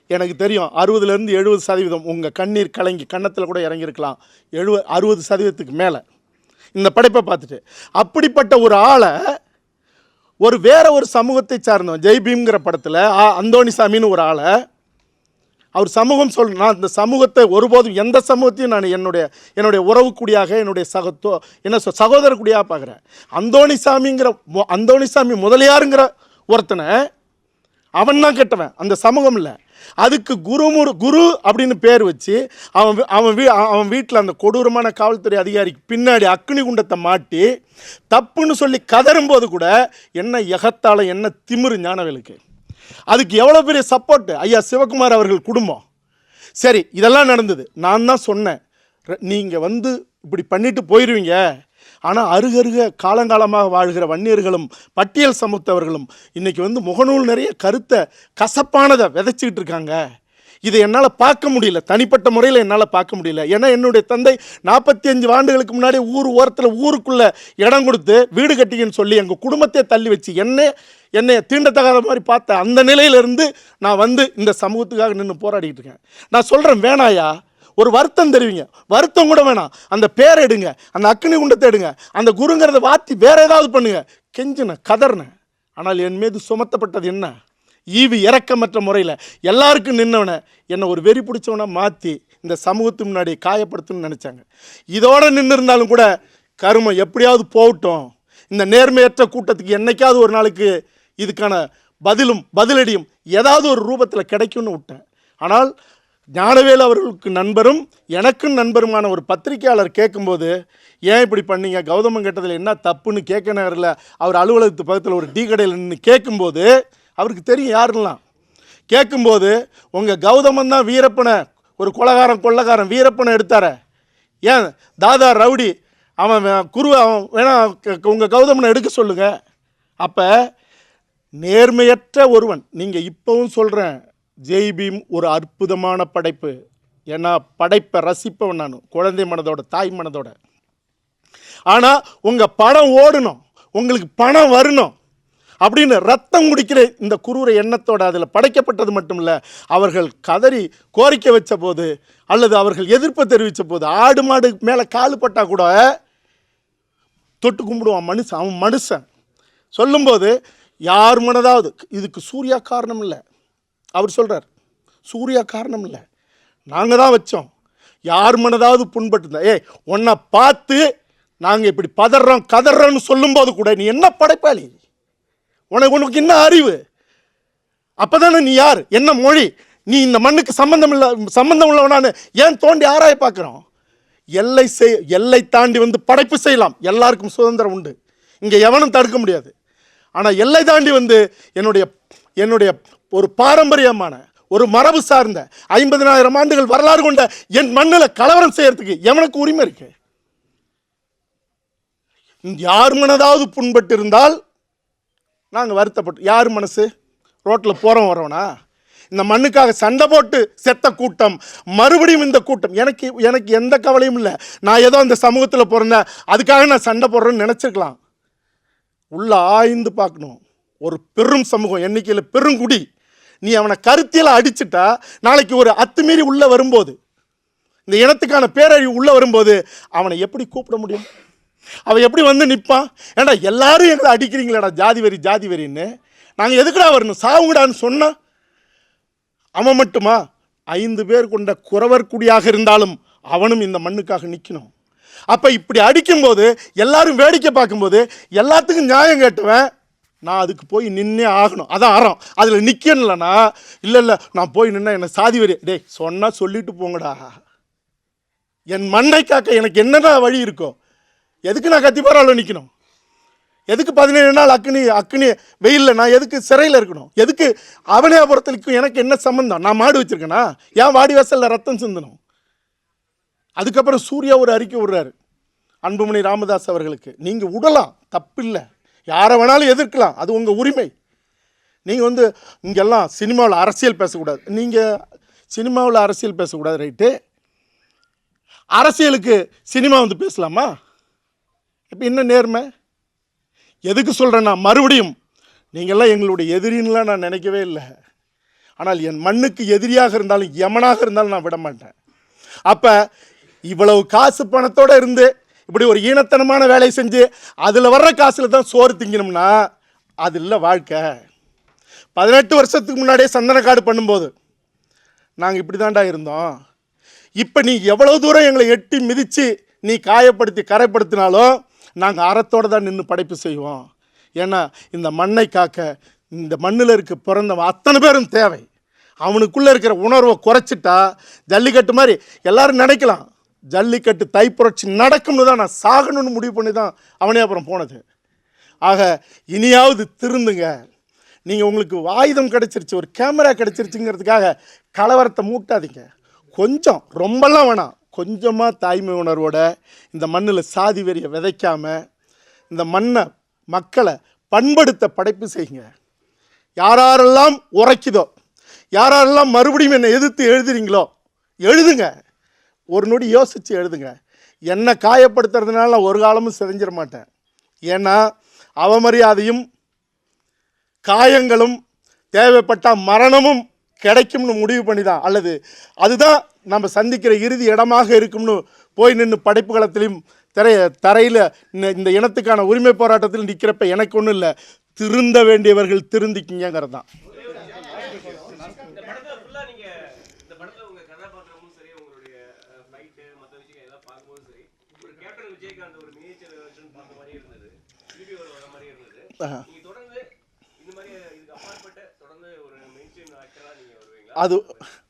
எனக்கு தெரியும் 60% 70% உங்கள் கண்ணீர் கலங்கி கன்னத்தில் கூட இறங்கியிருக்கலாம். 60% மேலே இந்த படைப்பை பார்த்துட்டு. அப்படிப்பட்ட ஒரு ஆளை வேற ஒரு சமூகத்தை சார்ந்தவன் ஜெய்பீம்ங்கிற படத்தில் அந்தோணிசாமின்னு ஒரு ஆளை அவர் சமூகம் நான் இந்த சமூகத்தை ஒருபோதும் எந்த சமூகத்தையும் நான் என்னுடைய உறவுக்குடியாக என்னுடைய சகோதரக்குடியாக பார்க்குறேன். அந்தோணிசாமி முதலியாருங்கிற ஒருத்தனை அவன் தான் கெட்டவன், அந்த சமூகம் இல்லை. அதுக்கு குரு அப்படின்னு பேர் வச்சு அவன் வீட்டில் அந்த கொடூரமான காவல்துறை அதிகாரிக்கு பின்னாடி அக்னி குண்டத்தை மாட்டி தப்புன்னு சொல்லி கதறும்போது கூட என்ன எகத்தால என்ன திமிரு ஞானவேலுக்கு. அதுக்கு எவ்வளோ பெரிய சப்போர்ட்டு ஐயா சிவகுமார் அவர்கள் குடும்பம். சரி, இதெல்லாம் நடந்தது. நான் தான் சொன்னேன், நீங்கள் இப்படி பண்ணிட்டு போயிடுவீங்க. ஆனால் அருகருக காலங்காலமாக வாழ்கிற வன்னியர்களும் பட்டியல் சமூகத்தவர்களும் இன்றைக்கி முகநூல் நிறைய கருத்தை கசப்பானதை விதைச்சிக்கிட்டு இருக்காங்க. இதை என்னால் பார்க்க முடியல, தனிப்பட்ட முறையில் என்னால் பார்க்க முடியல. ஏன்னா என்னுடைய தந்தை 45 ஆண்டுகளுக்கு முன்னாடி ஓரத்தில் ஊருக்குள்ளே இடம் கொடுத்து வீடு கட்டிங்கன்னு சொல்லி எங்கள் குடும்பத்தை தள்ளி வச்சு என்னை தீண்டத்தகாத மாதிரி பார்த்த அந்த நிலையிலேருந்து நான் இந்த சமூகத்துக்காக நின்று போராடிக்கிட்டு இருக்கேன். நான் சொல்கிறேன், வேணாயா, ஒரு வருத்தம் தெரிவிங்க, வருத்தம் கூட வேணாம், அந்த பேரை எடுங்க, அந்த அக்னி குண்டத்தை எடுங்க, அந்த குருங்கிறத வாத்தி வேற ஏதாவது பண்ணுங்க, கெஞ்சின கதர்ன. ஆனால் என் மீது சுமத்தப்பட்டது என்ன? ஈவு இறக்கமற்ற முறையில் எல்லாருக்கும் நின்னவனை என்னை ஒரு வெறி பிடிச்சவனை மாற்றி இந்த சமூகத்துக்கு முன்னாடி காயப்படுத்தணும்னு நினச்சாங்க. இதோடு நின்று இருந்தாலும் கூட கருமம் எப்படியாவது போகட்டும், இந்த நேர்மையற்ற கூட்டத்துக்கு என்னைக்காவது ஒரு நாளுக்கு இதுக்கான பதிலடியும் ஏதாவது ஒரு ரூபத்தில் கிடைக்கும்னு விட்டேன். ஆனால் ஞானவேல் அவர்களுக்கு நண்பரும் எனக்கும் நண்பருமான ஒரு பத்திரிகையாளர் கேட்கும்போது, ஏன் இப்படி பண்ணீங்க, கௌதமன் கேட்டதில் என்ன தப்புன்னு கேட்க நேரில் அவர் அலுவலகத்து பக்கத்தில் ஒரு டீ கடையில் நின்று கேட்கும்போது அவருக்கு தெரியும் யாருலாம். கேட்கும்போது உங்கள் கௌதமன் தான் வீரப்பனை, ஒரு கொள்ளக்காரன் வீரப்பனை எடுத்தார, ஏன் தாதா ரவுடி அவன் அவன் வேணா உங்கள் கௌதமனை எடுக்க சொல்லுங்க. அப்போ நேர்மையற்ற ஒருவன், நீங்கள் இப்போவும் சொல்கிறேன், ஜெய்பீம் ஒரு அற்புதமான படைப்பு. ஏன்னா படைப்பை ரசிப்பவன் நான், குழந்தை மனதோட தாய் மனதோட. ஆனால் உங்கள் படம் ஓடணும், உங்களுக்கு பணம் வரணும் அப்படின்னு ரத்தம் குடிக்கிற இந்த குரூர எண்ணத்தோட அதில் படைக்கப்பட்டது மட்டும் இல்லை, அவர்கள் கதறி கோரிக்கை வச்ச போது அல்லது அவர்கள் எதிர்ப்பை தெரிவித்த போது ஆடு மாடு மேலே காலு பட்டால் கூட தொட்டு கும்பிடுவான் மனுஷன். அவன் மனுஷன் சொல்லும்போது யார் மனதாவது இதுக்கு சூர்யா காரணம் இல்லை. அவர் சொல்கிறார், சூர்யா காரணம் இல்லை, நாங்கள் தான் வச்சோம். யார் மனதாவது புண்பட்டுருந்தா, உன்னை பார்த்து நாங்கள் இப்படி கதறோன்னு சொல்லும்போது கூட நீ என்ன படைப்பாளி, உனக்கு என்ன அறிவு, அப்போ தானே நீ யார், என்ன மொழி, நீ இந்த மண்ணுக்கு சம்பந்தம் உள்ளவனான்னு ஏன் தோண்டி ஆராய பார்க்குறோம். எல்லை தாண்டி படைப்பு செய்யலாம், எல்லாருக்கும் சுதந்திரம் உண்டு, இங்கே எவனும் தடுக்க முடியாது. ஆனால் எல்லை தாண்டி என்னுடைய ஒரு பாரம்பரியமான ஒரு மரபு சார்ந்த 50,000 ஆண்டுகள் வரலாறு கொண்ட என் மண்ணில் கலவரம் செய்யறதுக்கு எவனுக்கு உரிமை இருக்கு? யார் மனதாவது புண்பட்டு இருந்தால் நாங்கள் வருத்தப்பட்டு, யார் மனசு, ரோட்டில் போகிறோம் வரோனா, இந்த மண்ணுக்காக சண்டை போட்டு செத்த கூட்டம் மறுபடியும் இந்த கூட்டம். எனக்கு எந்த கவலையும் இல்லை. நான் ஏதோ அந்த சமூகத்தில் பிறந்தேன் அதுக்காக நான் சண்டை போடுறேன்னு நினச்சிருக்கலாம். உள்ள ஆய்ந்து பார்க்கணும். ஒரு பெரும் சமூகம், எண்ணிக்கையில் பெருங்குடி, நீ அவனை கருத்தியில் அடிச்சுட்டா நாளைக்கு ஒரு அத்துமீறி உள்ளே வரும்போது, இந்த இனத்துக்கான பேரழிவு உள்ளே வரும்போது அவனை எப்படி கூப்பிட முடியும்? அவன் எப்படி நிற்பான்? ஏன்னா எல்லாரும் எங்களை அடிக்கிறீங்களேடா ஜாதி வெறின்னு. நாங்கள் எதுக்குடா வரணும், சாவுங்கடான்னு சொன்னா அவன் மட்டுமா? 5 பேர் கொண்ட குறவர் குடியாக இருந்தாலும் அவனும் இந்த மண்ணுக்காக நிற்கணும். அப்போ இப்படி அடிக்கும்போது எல்லாரும் வேடிக்கை பார்க்கும்போது எல்லாத்துக்கும் நியாயம் கேட்டுவேன், நான் அதுக்கு போய் நின்னே ஆகணும். அதான் அறம். அதில் நிற்கணும்லண்ணா, இல்லை நான் போய் நின்னா என்னை சாதி வரி, டேய் சொன்னால் சொல்லிட்டு போங்கடா. என் மண்ணை காக்க எனக்கு என்னடா வழி இருக்கோ? எதுக்கு நான் கத்திப்பாராவில் நிற்கணும்? எதுக்கு 17 நாள் அக்னி வெயிலில் நான் எதுக்கு சிறையில் இருக்கணும்? எதுக்கு அவனியாபுரத்துக்கும் எனக்கு என்ன சம்மந்தம்? நான் மாடு வச்சுருக்கேனா? ஏன் வாடி வாசலில் ரத்தம் சிந்தணும்? அதுக்கப்புறம் சூர்யா ஒரு அறிக்கை விடுறாரு அன்புமணி ராமதாஸ் அவர்களுக்கு, நீங்கள் விடலாம், தப்பில்லை, யாரை வேணாலும் எதிர்க்கலாம், அது உங்கள் உரிமை. நீங்கள் இங்கெல்லாம் சினிமாவில் அரசியல் பேசக்கூடாது. நீங்கள் சினிமாவில் அரசியல் பேசக்கூடாது, ரைட்டு. அரசியலுக்கு சினிமா பேசலாமா? இப்போ என்ன நேர்மை? எதுக்கு சொல்கிறேன்னா, மறுபடியும் நீங்கள்லாம் எங்களுடைய எதிரின்லாம் நான் நினைக்கவே இல்லை. ஆனால் என் மண்ணுக்கு எதிரியாக இருந்தாலும் யமனாக இருந்தாலும் நான் விட மாட்டேன். அப்போ இவ்வளவு காசு பணத்தோடு இருந்து இப்படி ஒரு ஈனத்தனமான வேலை செஞ்சு அதில் வர்ற காசில் தான் சோறு திங்கணும்னா அது இல்லை வாழ்க்கை. 18 வருஷத்துக்கு முன்னாடியே சந்தனக்காடு பண்ணும்போது நாங்கள் இப்படி தாண்டா இருந்தோம். இப்போ நீ எவ்வளோ தூரம் எங்களை எட்டி மிதித்து நீ காயப்படுத்தி கரைப்படுத்தினாலும் நாங்கள் அறத்தோடு தான் நின்று படைப்பு செய்வோம். ஏன்னா இந்த மண்ணை காக்க இந்த மண்ணில் இருக்க பிறந்தவன் அத்தனை பேரும் தேவை. அவனுக்குள்ளே இருக்கிற உணர்வை குறைச்சிட்டா ஜல்லிக்கட்டு மாதிரி எல்லாரும் நினைக்கலாம். ஜல்லிக்கட்டு தைப்புரட்சி நடக்கும்னு தான் நான் சாகணும்னு முடிவு பண்ணி தான் அவனியாபுரம் போனது. ஆக இனியாவது திருந்துங்க. நீங்கள் உங்களுக்கு ஆயுதம் கிடச்சிருச்சு, ஒரு கேமரா கிடச்சிருச்சுங்கிறதுக்காக கலவரத்தை மூட்டாதீங்க. கொஞ்சம், ரொம்பலாம் வேணாம், கொஞ்சமாக தாய்மை உணர்வோட இந்த மண்ணில் சாதி வெறியை விதைக்காமல் இந்த மக்களை பண்படுத்த படைப்பு செய்யுங்க. யாரெல்லாம் உரைக்குதோ, யாரெல்லாம் மறுபடியும் என்னை எதிர்த்து எழுதுறீங்களோ எழுதுங்க. ஒரு நொடி யோசித்து எழுதுங்க. என்னை காயப்படுத்துறதுனால நான் ஒரு காலமும் செஞ்சிட மாட்டேன். ஏன்னா அவமரியாதையும் காயங்களும் தேவைப்பட்டால் மரணமும் கிடைக்கும்னு முடிவு பண்ணி தான், அல்லது அதுதான் நம்ம சந்திக்கிற இறுதி இடமாக இருக்கும்னு போய் நின்று படைப்பு களத்திலையும் தரையில் இந்த இனத்துக்கான உரிமை போராட்டத்தில் நிற்கிறப்ப எனக்கு ஒன்றும் இல்லை, திருந்த வேண்டியவர்கள் திருந்திக்கிங்கிறது தான்.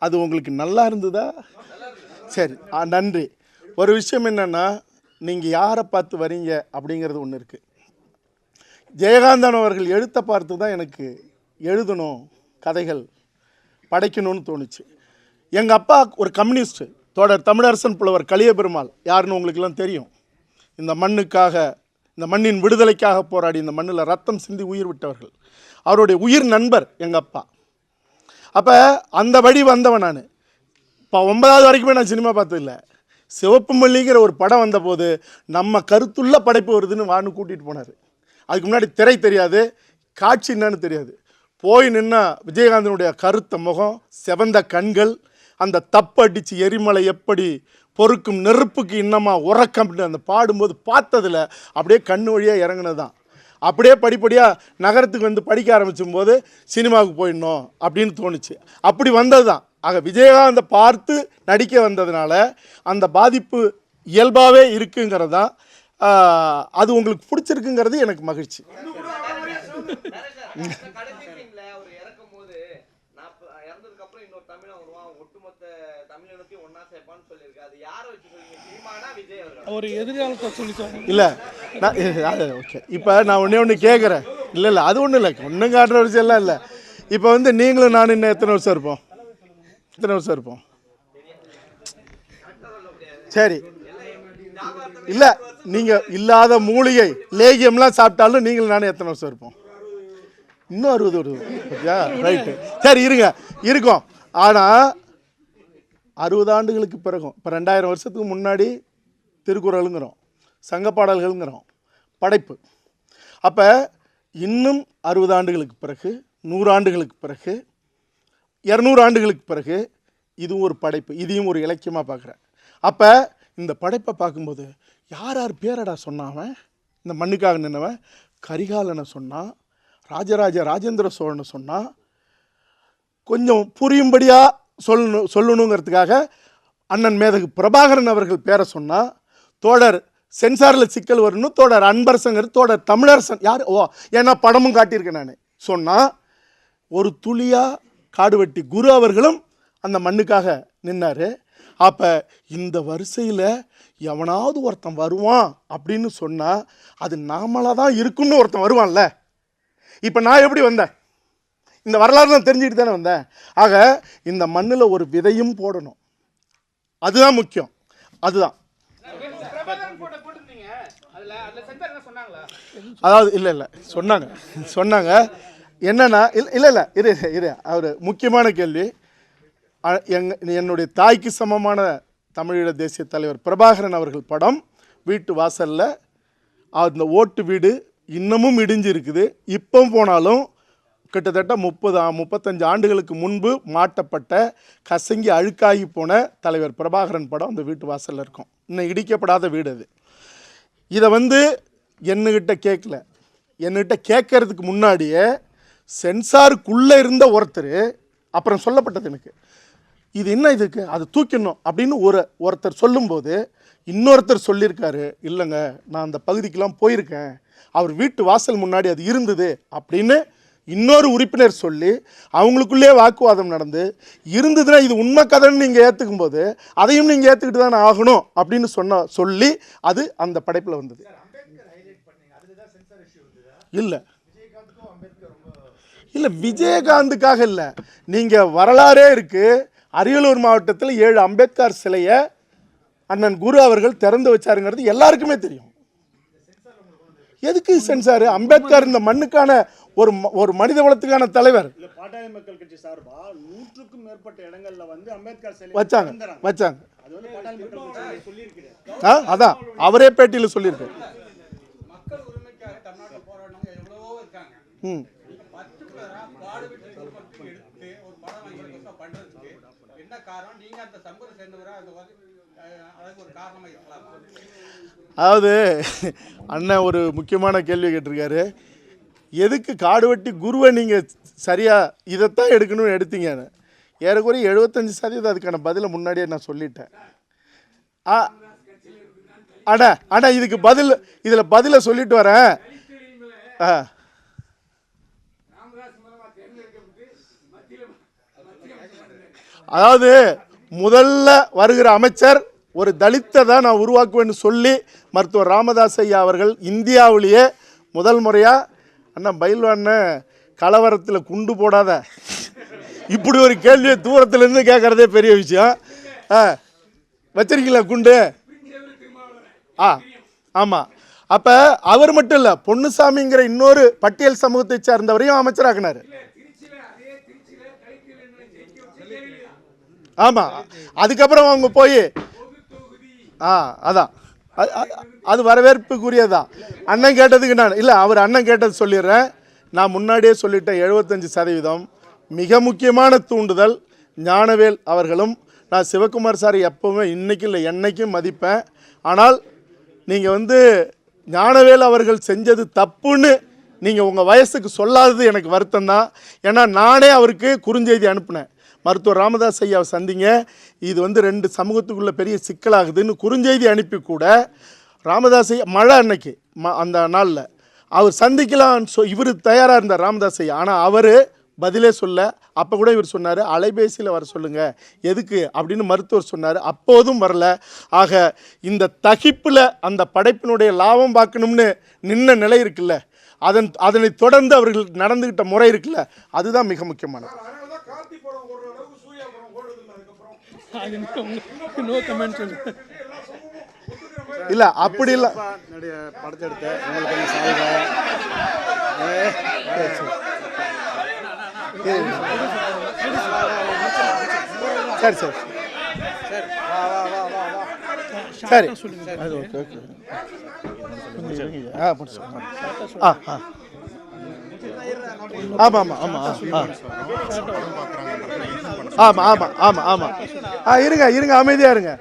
அது உங்களுக்கு நல்லா இருந்ததா? சரி, நன்றி. ஒரு விஷயம் என்னென்னா, நீங்கள் யாரை பார்த்து வரீங்க அப்படிங்கிறது ஒன்று இருக்குது. ஜெயகாந்தன் அவர்கள் எழுத்தை பார்த்து தான் எனக்கு எழுதணும், கதைகள் படைக்கணும்னு தோணுச்சு. எங்கள் அப்பா ஒரு கம்யூனிஸ்ட்டு, தோழர் தமிழரசன் புலவர் கலியபெருமாள் யாருன்னு உங்களுக்கெல்லாம் தெரியும். இந்த மண்ணுக்காக, இந்த மண்ணின் விடுதலைக்காக போராடி இந்த மண்ணில் ரத்தம் சிந்தி உயிர் விட்டவர்கள். அவருடைய உயிர் நண்பர் எங்கள் அப்பா. அப்போ அந்த வழி வந்தவன் நான். இப்போ 9வது வரைக்குமே நான் சினிமா பார்த்ததில்லை. சிவப்பு மல்லிங்கிற ஒரு படம் வந்தபோது நம்ம கருத்துள்ள படைப்பு வருதுன்னு வான்னு கூட்டிகிட்டு போனார். அதுக்கு முன்னாடி திரை தெரியாது, காட்சி என்னன்னு தெரியாது. போய் நின்னா விஜயகாந்தனுடைய கருத்த முகம், செவந்த கண்கள், அந்த தப்பு அடித்து எரிமலை எப்படி பொறுக்கும் நெருப்புக்கு இன்னமா உறக்கம் அந்த பாடும்போது பார்த்ததில் அப்படியே கண்ணு வழியாக இறங்குனது தான். அப்படியே படிப்படியாக நகரத்துக்கு படிக்க ஆரம்பிச்சும்போது சினிமாவுக்கு போயிடணும் அப்படின்னு தோணுச்சு. அப்படி வந்தது தான். ஆக விஜயகாந்தை பார்த்து நடிக்க வந்ததுனால அந்த பாதிப்பு இயல்பாகவே இருக்குங்கிறது தான். அது உங்களுக்கு பிடிச்சிருக்குங்கிறது எனக்கு மகிழ்ச்சி. ஒரு எதிர்காலத்தை சொல்லிச்சாங்க இல்லை ஓகே. இப்போ நான் ஒன்று கேட்குறேன். இல்லை அது ஒன்றும் இல்லை, ஒன்றும் காட்டுற விஷயம்லாம் இல்லை. இப்போ நீங்களும் நான் இன்னும் எத்தனை வருஷம் இருப்போம்? சரி, இல்லை நீங்கள் இல்லாத மூலிகை லேகியம்லாம் சாப்பிட்டாலும் நீங்களும் நானும் எத்தனை வருஷம் இருப்போம்? இன்னும் 60 வருது. Okay, right. சரி, இருக்கோம். ஆனால் 60 ஆண்டுகளுக்கு பிறகும், இப்போ 2000 வருஷத்துக்கு முன்னாடி திருக்குறளுங்கிறோம், சங்கப்பாடல்கள்ங்கிறோம், படைப்பு. அப்போ இன்னும் 60 ஆண்டுகளுக்கு பிறகு, 100 ஆண்டுகளுக்கு பிறகு, 200 ஆண்டுகளுக்கு பிறகு இதுவும் ஒரு படைப்பு, இதையும் ஒரு இலக்கியமாக பார்க்குறேன். அப்போ இந்த படைப்பை பார்க்கும்போது யார் பேரடா சொன்னாவன்? இந்த மண்ணுக்காக நின்னவன் கரிகாலனை சொன்னான், ராஜேந்திர சோழன் சொன்னால் கொஞ்சம் புரியும்படியாக சொல்லணுங்கிறதுக்காக அண்ணன் மேதகு பிரபாகரன் அவர்கள் பேரை சொன்னால் தோழர் சென்சாரில் சிக்கல் வரணும், தோழர் அன்பரசன், தோழர் தமிழரசன் யார் ஏன்னா படமும் காட்டியிருக்கேன் நான் சொன்னால் ஒரு துளியாக காடுவெட்டி குரு அவர்களும் அந்த மண்ணுக்காக நின்னார். அப்போ இந்த வரிசையில் எவனாவது ஒருத்தன் வருவான் அப்படின்னு சொன்னால் அது நாமளாக தான் இருக்குன்னு ஒருத்தன் வருவான்ல. இப்போ நான் எப்படி வந்தேன்? இந்த வரலாறு நான் தெரிஞ்சுக்கிட்டு தானே வந்தேன். ஆக இந்த மண்ணில் ஒரு விதையும் போடணும், அதுதான் முக்கியம். அதுதான் அதாவது இல்லை சொன்னாங்க என்னன்னா இல்லை அவர் முக்கியமான கேள்வி. என்னுடைய தாய்க்கு சமமான தமிழீழ தேசிய தலைவர் பிரபாகரன் அவர்கள் படம் வீட்டு வாசலில் அந்த ஓட்டு வீடு இன்னமும் இடிஞ்சு இருக்குது. இப்போ போனாலும் கிட்டத்தட்ட 35 ஆண்டுகளுக்கு முன்பு மாட்டப்பட்ட கசங்கி அழுக்காகி போன தலைவர் பிரபாகரன் படம் அந்த வீட்டு வாசலில் இருக்கும். இன்னும் இடிக்கப்படாத வீடு அது. இதை என்னகிட்ட கேட்கல, என்கிட்ட கேட்கறதுக்கு முன்னாடியே சென்சாருக்குள்ளே இருந்த ஒருத்தர் அப்புறம் சொல்லப்பட்டது எனக்கு, இது என்ன இதுக்கு அது தூக்கிடணும் அப்படின்னு ஒருத்தர் சொல்லும்போது இன்னொருத்தர் சொல்லியிருக்காரு, இல்லைங்க நான் அந்த பகுதிக்கெலாம் போயிருக்கேன், அவர் வீட்டு வாசல் முன்னாடி அது இருந்தது அப்படின்னு இன்னொரு உறுப்பினர் சொல்லி அவங்களுக்குள்ளே வாக்குவாதம் நடந்து இருந்ததுன்னா இது உண்மை கதைன்னு நீங்கள் ஏற்றுக்கும் போது அதையும் நீங்கள் ஏற்றுக்கிட்டு தானே ஆகணும் அப்படின்னு சொல்லி அது அந்த படைப்பில் வந்தது. இல்லை விஜயகாந்துக்காக இல்லை, நீங்கள் வரலாறே இருக்குது. அரியலூர் மாவட்டத்தில் 7 அம்பேத்கர் சிலையை அண்ணன் குரு அவர்கள் திறந்து வச்சாருங்கிறது எல்லாருக்குமே தெரியும். எதுக்கு சென்சார்? அம்பேத்கர் இந்த மண்ணுக்கான ஒரு மனித வளத்துக்கான தலைவர். பாட்டாளி மக்கள் கட்சி சார்பா 100க்கும் மேற்பட்ட இடங்கள்ல அம்பேத்கர் சிலை வச்சாங்க. அதான் அவரே பேட்டியில் சொல்லியிருக்காரு. மக்கள் உரிமைக்காக தமிழ்நாட்டில் போராடினவங்க எவ்வளவோ இருக்காங்க. பர்டிகுலரா பாடுபட்டு எடுத்து ஒரு படம் பண்றதுக்கு என்ன காரணம்? நீங்க அந்த சமூகத்தை சேர்ந்தவரா அதுக்கு ஒரு காரணமா இருக்கலாம். அதாவது அண்ணன் ஒரு முக்கியமான கேள்வி கேட்டிருக்காரு, எதுக்கு காடுவெட்டி குருவை நீங்கள் சரியாக இதைத்தான் எடுக்கணும்னு எடுத்தீங்கன்னு. ஏறக்குறைய 75% அதுக்கான பதிலை முன்னாடியே நான் சொல்லிட்டேன். அண்ணா இதுக்கு இதில் பதிலை சொல்லிட்டு வரேன். அதாவது முதல்ல வருகிற அமைச்சர் ஒரு தலித்தை தான் நான் உருவாக்குவேன்னு சொல்லி மருத்துவர் ராமதாஸ் ஐயா அவர்கள் இந்தியாவிலேயே முதல் முறையாக அண்ணா பயில்வான கலவரத்தில் குண்டு போடாத இப்படி ஒரு கேள்வியை தூரத்துலேருந்து கேட்குறதே பெரிய விஷயம். வச்சிருக்கீங்களா குண்டு? ஆமாம். அப்போ அவர் மட்டும் இல்லை, பொன்னுசாமிங்கிற இன்னொரு பட்டியல் சமூகத்தை சார்ந்தவரையும் அமைச்சராக்குனார். ஆமாம். அதுக்கப்புறம் அவங்க போய் அதான் அது வரவேற்புக்குரியதான். அண்ணன் கேட்டதுக்கு நான் இல்லை, அவர் அண்ணன் கேட்டது சொல்லிடுறேன். நான் முன்னாடியே சொல்லிட்டேன், 75% மிக முக்கியமான தூண்டுதல் ஞானவேல் அவர்களும். நான் சிவகுமார் சார் எப்போவுமே இன்றைக்கும் இல்லை என்னைக்கும் மதிப்பேன். ஆனால் நீங்கள் ஞானவேல் அவர்கள் செஞ்சது தப்புன்னு நீங்கள் உங்கள் வயசுக்கு சொல்லாதது எனக்கு வருத்தம் தான். ஏன்னா நானே அவருக்கு குறுஞ்செய்தி அனுப்புனேன், மருத்துவர் ராமதாஸ் ஐயாவை சந்திங்க, இது 2 சமூகத்துக்குள்ளே பெரிய சிக்கலாகுதுன்னு குறுஞ்செய்தி அனுப்பி கூட ராமதாஸ் ஐயா மழை அன்னைக்கு அந்த நாளில் அவர் சந்திக்கலாம் இவர் தயாராக இருந்தார் ராமதாஸ் ஐயா. ஆனால் அவர் பதிலே சொல்ல. அப்போ கூட இவர் சொன்னார், அலைபேசியில் வர சொல்லுங்கள் எதுக்கு அப்படின்னு மருத்துவர் சொன்னார். அப்போதும் வரல. ஆக இந்த தகிப்பில் அந்த படைப்பினுடைய லாபம் பார்க்கணும்னு நின்ன நிலை இருக்குல்ல, அதனை தொடர்ந்து அவர்கள் நடந்துக்கிட்ட முறை இருக்குல்ல, அதுதான் மிக முக்கியமானது. இல்லை அப்படி இல்லை, படத்தை எடுத்த சரி சரி சரி அது ஓகே ஓகே ஆமாம் ஆமாம் ஆமாம் ஆமாம் ஆமாம் ஆமாம் ஆமாம் இருங்க அமைதியாக இருங்க.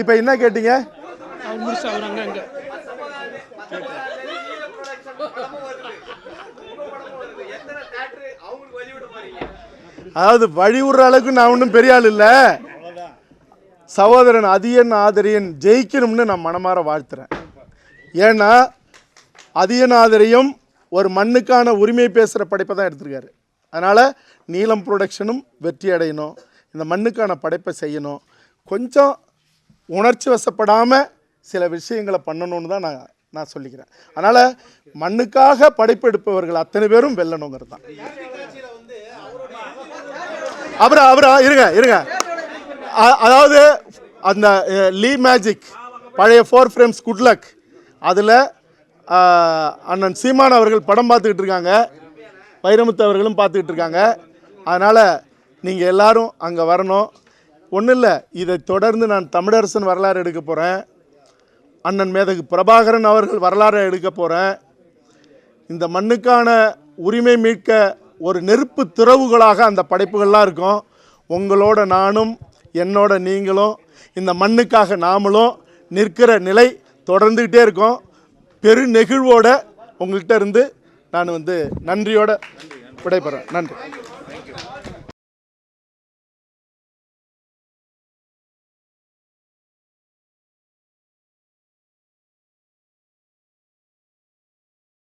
இப்போ என்ன கேட்டீங்க? அதாவது வழி விடுற அளவுக்கு நான் ஒன்றும் பெரிய ஆள் இல்லை. சகோதரன் அதியன் ஆதரியன் ஜெயிக்கணும்னு நான் மனமாற வாழ்த்துறேன். ஏன்னா அதியன் ஆதரியம் ஒரு மண்ணுக்கான உரிமை பேசுகிற படைப்பை தான் எடுத்திருக்காரு. அதனால் நீலம் ப்ரொடக்ஷனும் வெற்றி அடையணும், இந்த மண்ணுக்கான படைப்பை செய்யணும், கொஞ்சம் உணர்ச்சி வசப்படாமல் சில விஷயங்களை பண்ணணும்னு தான் நான் சொல்லிக்கிறேன். அதனால் மண்ணுக்காக படைப்பு எடுப்பவர்கள் அத்தனை பேரும் வெல்லணுங்கிறது தான். அப்புறம் இருங்க அதாவது அந்த லீ மேஜிக் பழைய 4 frames குட் லக் அதில் அண்ணன் சீமான் அவர்கள் படம் பார்த்துக்கிட்டு இருக்காங்க, வைரமுத்து அவர்களும் பார்த்துக்கிட்டு இருக்காங்க. அதனால் நீங்கள் எல்லாரும் அங்கே வரணும். ஒன்றும் இல்லை, இதை தொடர்ந்து நான் தமிழரசன் வரலாறு எடுக்க போகிறேன், அண்ணன் மேதகு பிரபாகரன் அவர்கள் வரலாறு எடுக்க போகிறேன். இந்த மண்ணுக்கான உரிமை மீட்க ஒரு நெருப்பு திறவுகளாக அந்த படைப்புகள்லாம் இருக்கும். உங்களோட நானும் என்னோட நீங்களும் இந்த மண்ணுக்காக நாமளும் நிற்கிற நிலை தொடர்ந்துக்கிட்டே இருக்கோம். பெரு நெகிழ்வோடு உங்கள்கிட்ட இருந்து நான் நன்றியோடு விடைபெறேன். நன்றி.